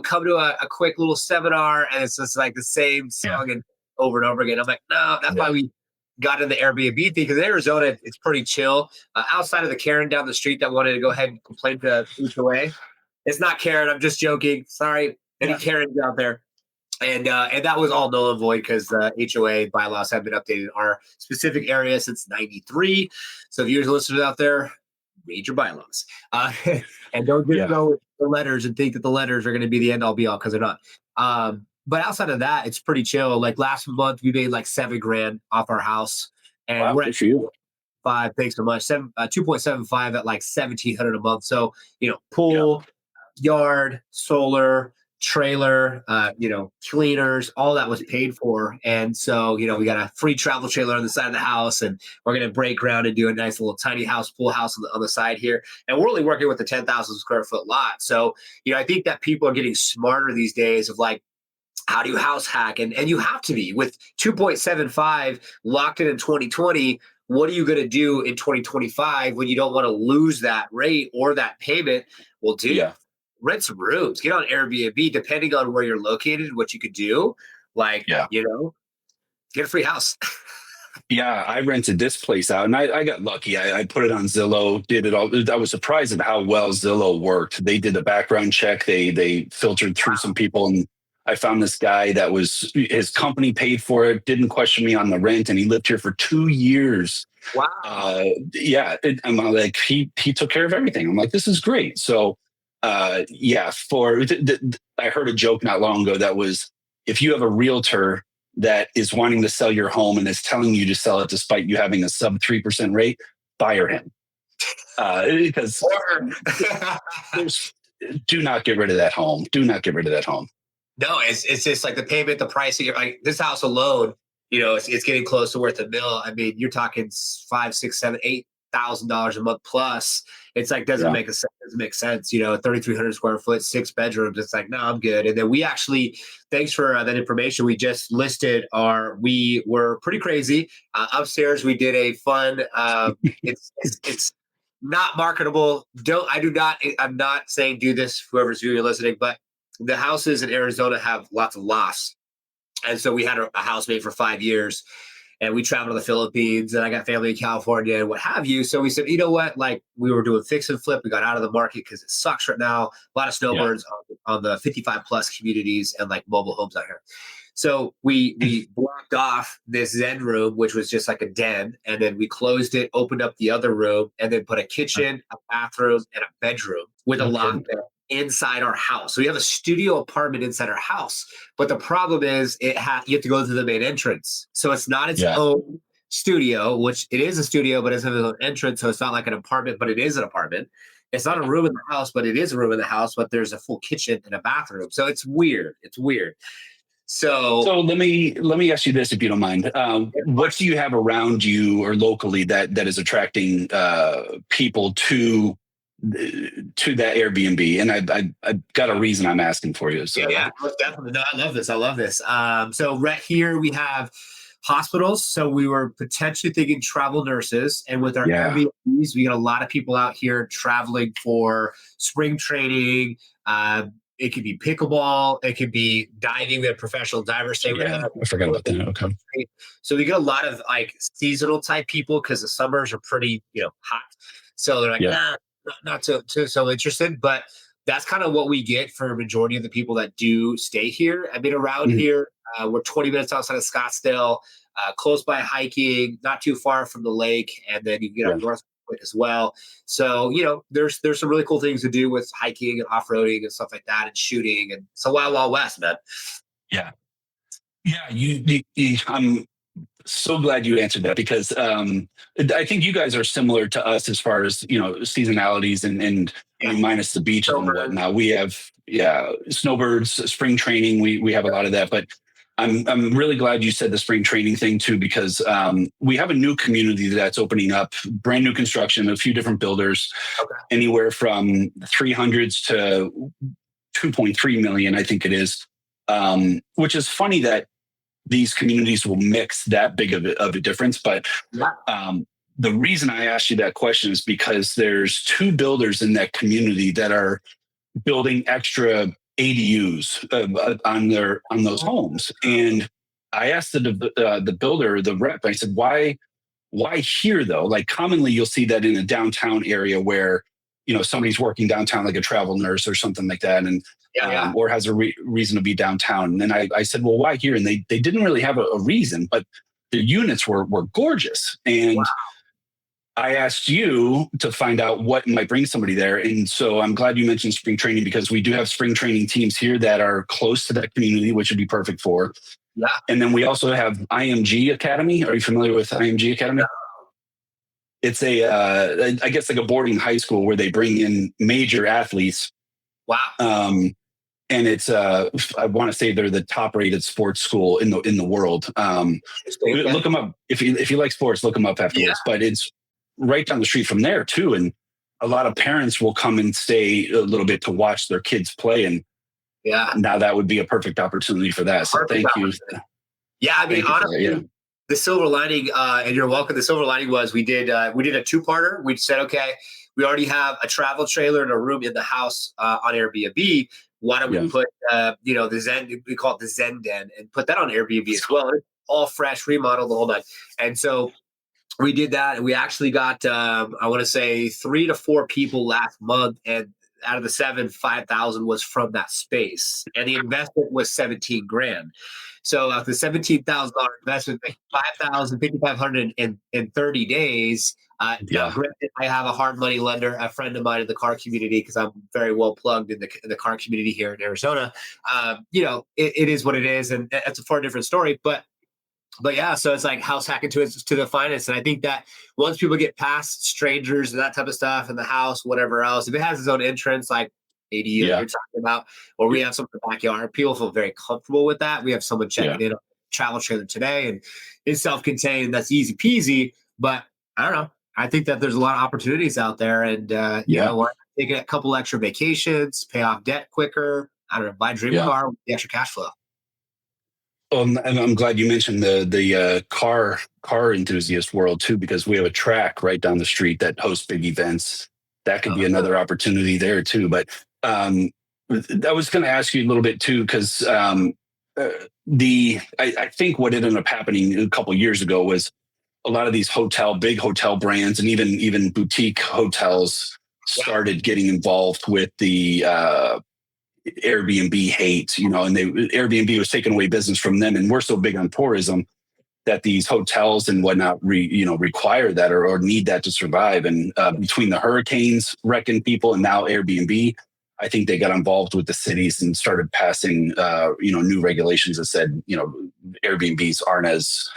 come to a quick little seminar. And it's just like the same yeah, song and over and over again. I'm like, no, that's yeah, why we got in the Airbnb thing because in Arizona, it's pretty chill. Outside of the Karen down the street that wanted to go ahead and complain to HOA. It's not Karen. I'm just joking. Sorry, any yeah. Karens out there. And that was all null and void because the HOA bylaws have been updated in our specific area since '93. So viewers and listeners out there, read your bylaws. And don't just Yeah. go with the letters and think that the letters are going to be the end all be all because they're not. But outside of that, it's pretty chill. Like last month, we made like $7,000 off our house, and Wow, we're good at for you. five. Thanks so much. 2.75 at like 1,700 a month. So Yeah. pool, yard, solar, trailer, cleaners, all that was paid for. And so, we got a free travel trailer on the side of the house, and we're going to break ground and do a nice little tiny house, pool house on the side here. And we're only working with a 10,000 square foot lot. So, I think that people are getting smarter these days of like, how do you house hack? And you have to be with 2.75 locked in 2020. What are you going to do in 2025 when you don't want to lose that rate or that payment? Well, dude, Yeah. rent some rooms, get on Airbnb, depending on where you're located, what you could do. Like, Yeah. get a free house. Yeah, I rented this place out and I got lucky. I put it on Zillow, did it all. I was surprised at how well Zillow worked. They did a background check. They filtered through some people, and I found this guy his company paid for it, didn't question me on the rent, and he lived here for 2 years. Wow. Yeah, I'm like, he took care of everything. I'm like, this is great. So, yeah, I heard a joke not long ago that was, if you have a realtor that is wanting to sell your home and is telling you to sell it despite you having a sub 3% rate, fire him. Because Or there's, do not get rid of that home. Do not get rid of that home. no, it's just like the payment, the price. You're like this house alone, it's getting close to worth a mill. I mean, you're talking five, six, seven, $8,000 a month plus. It's like doesn't Yeah. make sense. 3,300 square foot, 6 bedrooms. It's like no, I'm good. And then we actually, thanks for that information. We just listed we were pretty crazy upstairs. We did a fun. It's not marketable. I'm not saying do this. Whoever's viewing or listening, but the houses in Arizona have lots of lofts. And so we had a housemate for 5 years and we traveled to the Philippines and I got family in California and what have you. So we said, you know what? Like we were doing fix and flip. We got out of the market because it sucks right now. A lot of Yeah. snowbirds on the 55 plus communities and like mobile homes out here. So we blocked off this Zen room, which was just like a den, and then we closed it, opened up the other room, and then put a kitchen, a bathroom, and a bedroom with a loft there inside our house. So we have a studio apartment inside our house. But the problem is you have to go through the main entrance. So it's not its Yeah. own studio, which it is a studio, but it's its own entrance. So it's not like an apartment, but it is an apartment. It's not a room in the house, but it is a room in the house, but there's a full kitchen and a bathroom. So it's weird. It's weird. So let me ask you this, if you don't mind. What do you have around you or locally that is attracting people to that Airbnb? And I've got a reason I'm asking for you. So yeah, most definitely. No, I love this. I love this. So right here we have hospitals. So we were potentially thinking travel nurses, and with our Airbnbs, we get a lot of people out here traveling for spring training. It could be pickleball. It could be diving. We have professional divers stay with us. I forgot about that. Okay. So we get a lot of like seasonal type people because the summers are pretty, hot. So they're like, not so interested. But that's kind of what we get for a majority of the people that do stay here. I mean, around here, we're 20 minutes outside of Scottsdale, close by hiking, not too far from the lake, and then you can get up north as well. So there's some really cool things to do with hiking and off-roading and stuff like that, and shooting, and it's a wild west, man. Yeah. I'm so glad you answered that because I think you guys are similar to us as far as seasonalities and minus the beaches and whatnot. We have snowbirds, spring training. We have a lot of that, but I'm really glad you said the spring training thing too, because we have a new community that's opening up, brand new construction, a few different builders, anywhere from 300s to 2.3 million, I think it is. Which is funny that these communities will mix that big of a difference. But the reason I asked you that question is because there's two builders in that community that are building extra ADUs on those homes. And I asked the builder, the rep, I said, why here though? Like commonly you'll see that in a downtown area where, somebody's working downtown, like a travel nurse or something like that. And, or has a reason to be downtown. And then I said, well, why here? And they didn't really have a reason, but the units were gorgeous. And I asked you to find out what might bring somebody there. And so I'm glad you mentioned spring training because we do have spring training teams here that are close to that community, which would be perfect for. Yeah. And then we also have IMG Academy. Are you familiar with IMG Academy? It's I guess like a boarding high school where they bring in major athletes. Wow. And it's I want to say they're the top rated sports school in the world. Look them up if you like sports. Look them up afterwards. But it's right down the street from there too, and a lot of parents will come and stay a little bit to watch their kids play. And now that would be a perfect opportunity for that. So thank you. Yeah, I mean, honestly, the silver lining, and you're welcome. The silver lining was we did a two-parter. We said, okay, we already have a travel trailer and a room in the house on Airbnb. Why don't we put, the Zen, we call it the Zen Den, and put that on Airbnb as well. It's all fresh, remodeled, the whole night. And so we did that. And we actually got, I want to say 3 to 4 people last month. And out of the seven, 5,000 was from that space, and the investment was 17 grand. So of the $17,000 investment, 5,000, 5,500 in 30 days. Now, Yeah. granted, I have a hard money lender, a friend of mine in the car community, because I'm very well plugged in the car community here in Arizona. It is what it is, and that's a far different story. But yeah, so it's like house hacking to the finest. And I think that once people get past strangers and that type of stuff in the house, whatever else, if it has its own entrance, like ADU that Yeah. you're talking about, or we have some in the backyard, people feel very comfortable with that. We have someone checking in on a travel trailer today, and it's self-contained. That's easy peasy. But I don't know. I think that there's a lot of opportunities out there, and why not take a couple extra vacations, pay off debt quicker. I don't know, buy a dream car with the extra cash flow. And I'm glad you mentioned the car enthusiast world too, because we have a track right down the street that hosts big events. That could be another opportunity there too. But I was going to ask you a little bit too, because I think what ended up happening a couple of years ago was a lot of these big hotel brands, and even boutique hotels started getting involved with the Airbnb hate, and Airbnb was taking away business from them. And we're so big on tourism that these hotels and whatnot, require that or need that to survive. And between the hurricanes wrecking people and now Airbnb, I think they got involved with the cities and started passing, new regulations that said, Airbnbs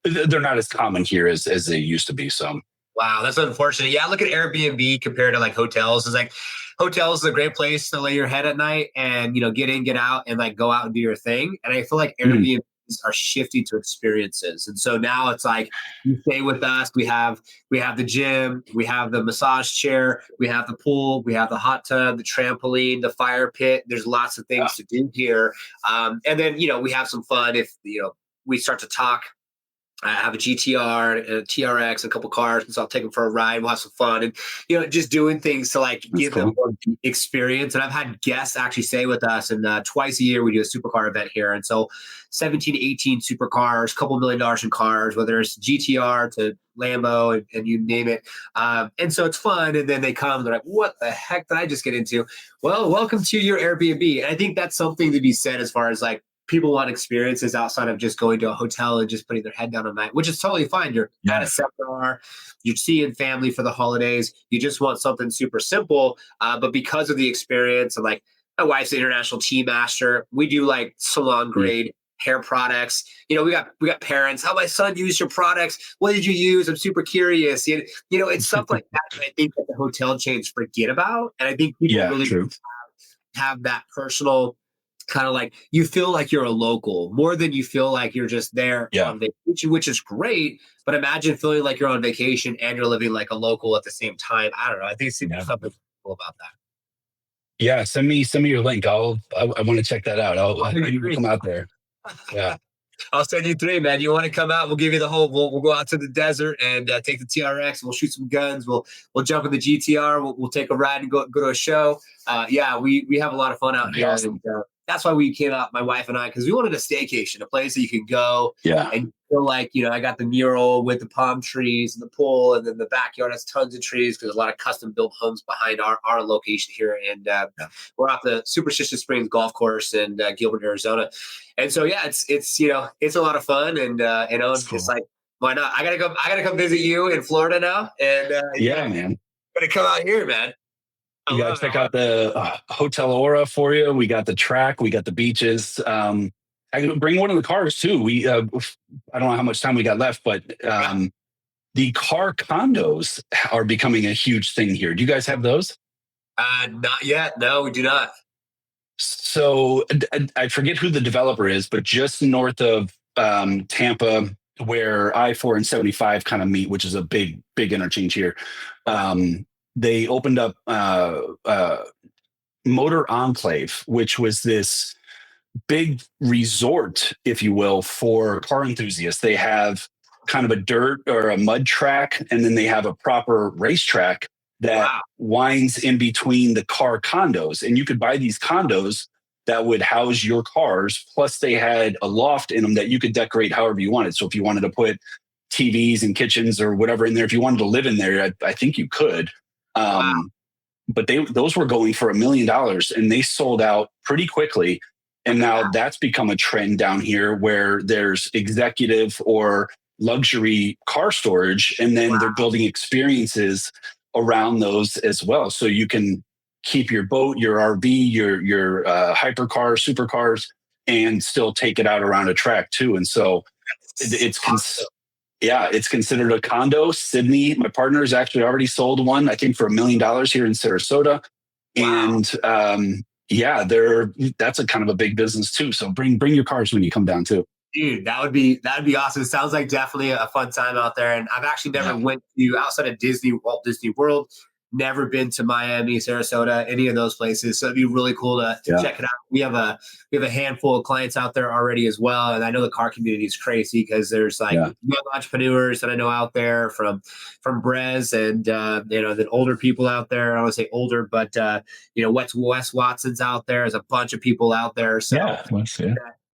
they're not as common here as they used to be. So. Wow, that's unfortunate. Yeah, look at Airbnb compared to like hotels. It's like hotels is a great place to lay your head at night and get in, get out, and like go out and do your thing. And I feel like Airbnbs are shifting to experiences. And so now it's like you stay with us. We have the gym, we have the massage chair, we have the pool, we have the hot tub, the trampoline, the fire pit. There's lots of things to do here. And then we have some fun if we start to talk. I have a GTR, a TRX, a couple cars, and so I'll take them for a ride. We'll have some fun, and just doing things to like give them more experience. And I've had guests actually stay with us, and twice a year we do a supercar event here. And so 17 to 18 supercars, couple $1 million in cars, whether it's GTR to Lambo and you name it. And so it's fun. And then they come, they're like, what the heck did I just get into? Well, welcome to your Airbnb. And I think that's something to be said as far as like, people want experiences outside of just going to a hotel and just putting their head down at night, which is totally fine. You're at a seminar, you're seeing family for the holidays. You just want something super simple. But because of the experience, and like my wife's an international tea master, we do like salon grade hair products. We got parents. How my son used your products? What did you use? I'm super curious. It's stuff like that I think that the hotel chains forget about. And I think people really have that personal kind of like you feel like you're a local more than you feel like you're just there on vacation, which is great. But imagine feeling like you're on vacation and you're living like a local at the same time. I don't know. I think it's something cool about that. Yeah, send me your link. I want to check that out. I'll come out there. Yeah. I'll send you 3, man. You want to come out? We'll give you the whole. We'll go out to the desert and take the TRX. We'll shoot some guns. We'll jump in the GTR. We'll take a ride and go to a show. We have a lot of fun out here. Awesome. And, that's why we came out, my wife and I, because we wanted a staycation, a place that you can go and feel like, I got the mural with the palm trees and the pool, and then the backyard has tons of trees because there's a lot of custom built homes behind our location here. And we're off the Superstitious Springs Golf Course in Gilbert, Arizona. And so, it's a lot of fun. And, it's just like, why not? I gotta come visit you in Florida now. And man. Gotta come out here, man. You got to check out the Hotel Aura for you. We got the track. We got the beaches. I can bring one of the cars too. I don't know how much time we got left, but the car condos are becoming a huge thing here. Do you guys have those? Not yet. No, we do not. So I forget who the developer is, but just north of Tampa, where I-4 and 75 kind of meet, which is a big interchange here. They opened up Motor Enclave, which was this big resort, if you will, for car enthusiasts. They have kind of a dirt or a mud track, and then they have a proper racetrack that winds in between the car condos. And you could buy these condos that would house your cars. Plus, they had a loft in them that you could decorate however you wanted. So if you wanted to put TVs and kitchens or whatever in there, if you wanted to live in there, I think you could. but those were going for $1 million and they sold out pretty quickly. And now that's become a trend down here where there's executive or luxury car storage, and then they're building experiences around those as well. So you can keep your boat, your RV, your hypercar, supercars, and still take it out around a track too. And so it's considered a condo. Sydney, my partner, has actually already sold one, I think, for $1 million here in Sarasota. Wow. And that's a kind of a big business too. So bring your cars when you come down too. Dude, that'd be awesome. It sounds like definitely a fun time out there. And I've actually never went to outside of Walt Disney World. Never been to Miami, Sarasota, any of those places. So it'd be really cool to check it out. We have a handful of clients out there already as well. And I know the car community is crazy because there's young entrepreneurs that I know out there from Brez and then older people out there. I don't want to say older, but Wes Watson's out there. There's a bunch of people out there. So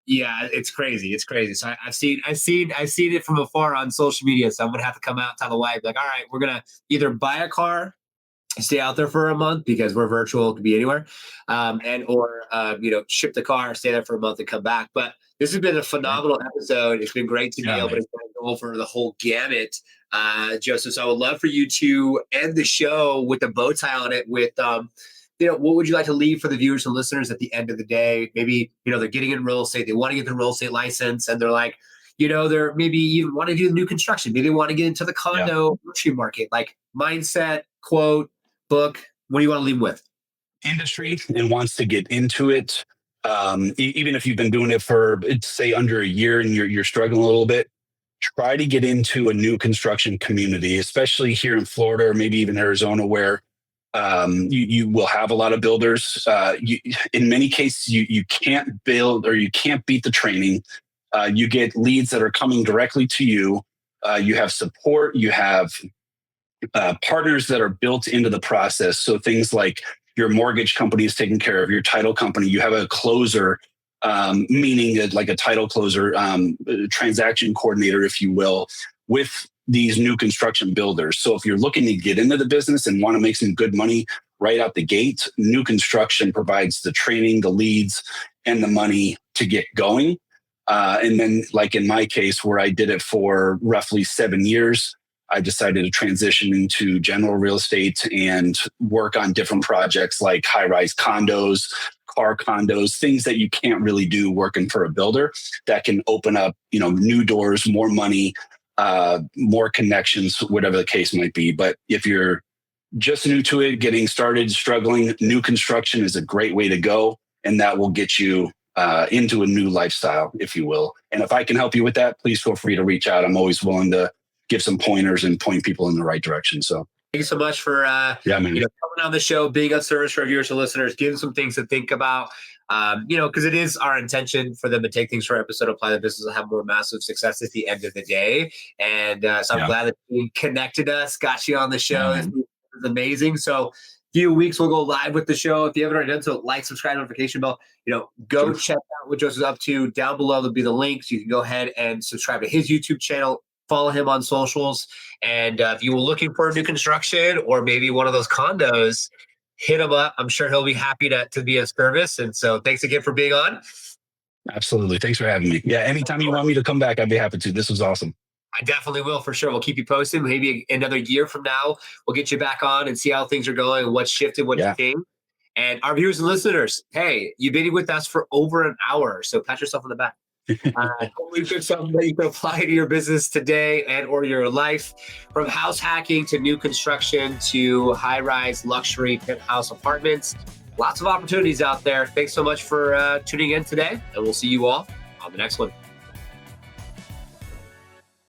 yeah, it's crazy. It's crazy. So I've seen it from afar on social media. So I'm gonna have to come out and tell the wife, like, all right, we're gonna either buy a car, stay out there for a month because we're virtual, it could be anywhere, or ship the car, stay there for a month and come back. But this has been a phenomenal episode. It's been great to be able to go over the whole gamut, Joseph. So I would love for you to end the show with a bow tie on it with what would you like to leave for the viewers and listeners at the end of the day? Maybe, they're getting in real estate. They want to get their real estate license and they're like, they're maybe even want to do the new construction. Maybe they want to get into the condo luxury market, like mindset, quote, book. What do you want to leave with? Industry and wants to get into it. Even if you've been doing it for, say, under a year and you're struggling a little bit, try to get into a new construction community, especially here in Florida or maybe even Arizona, where you will have a lot of builders. In many cases, you can't build or you can't beat the training. You get leads that are coming directly to you. You have support. You have partners that are built into the process. So things like your mortgage company is taken care of, your title company. You have a closer, meaning like a title closer, transaction coordinator, if you will, with these new construction builders. So if you're looking to get into the business and want to make some good money right out the gate, new construction provides the training, the leads, and the money to get going. And then, like in my case, where I did it for roughly 7 years, I decided to transition into general real estate and work on different projects like high-rise condos, car condos, things that you can't really do working for a builder that can open up, new doors, more money, more connections, whatever the case might be. But if you're just new to it, getting started, struggling, new construction is a great way to go. And that will get you into a new lifestyle, if you will. And if I can help you with that, please feel free to reach out. I'm always willing to give some pointers and point people in the right direction. So thank you so much for coming on the show, being of service for our viewers and listeners, giving some things to think about. Because it is our intention for them to take things for our episode, apply the business, and have more massive success at the end of the day. And so I'm glad that you connected us, got you on the show. It's amazing. So few weeks we'll go live with the show. If you haven't already done so, like, subscribe, notification bell. Go check out what Joseph's up to. Down below there'll be the links. You can go ahead and subscribe to his YouTube channel. Follow him on socials. And if you were looking for a new construction or maybe one of those condos, hit him up. I'm sure he'll be happy to be of service. And so thanks again for being on. Absolutely. Thanks for having me. Yeah, anytime you want me to come back, I'd be happy to. This was awesome. I definitely will, for sure. We'll keep you posted. Maybe another year from now, we'll get you back on and see how things are going and what's shifted, what you think. And our viewers and listeners, hey, you've been with us for over an hour, so pat yourself on the back. Hopefully there's something that you can apply to your business today and or your life, from house hacking to new construction to high-rise luxury penthouse apartments. Lots of opportunities out there. Thanks so much for tuning in today, and we'll see you all on the next one.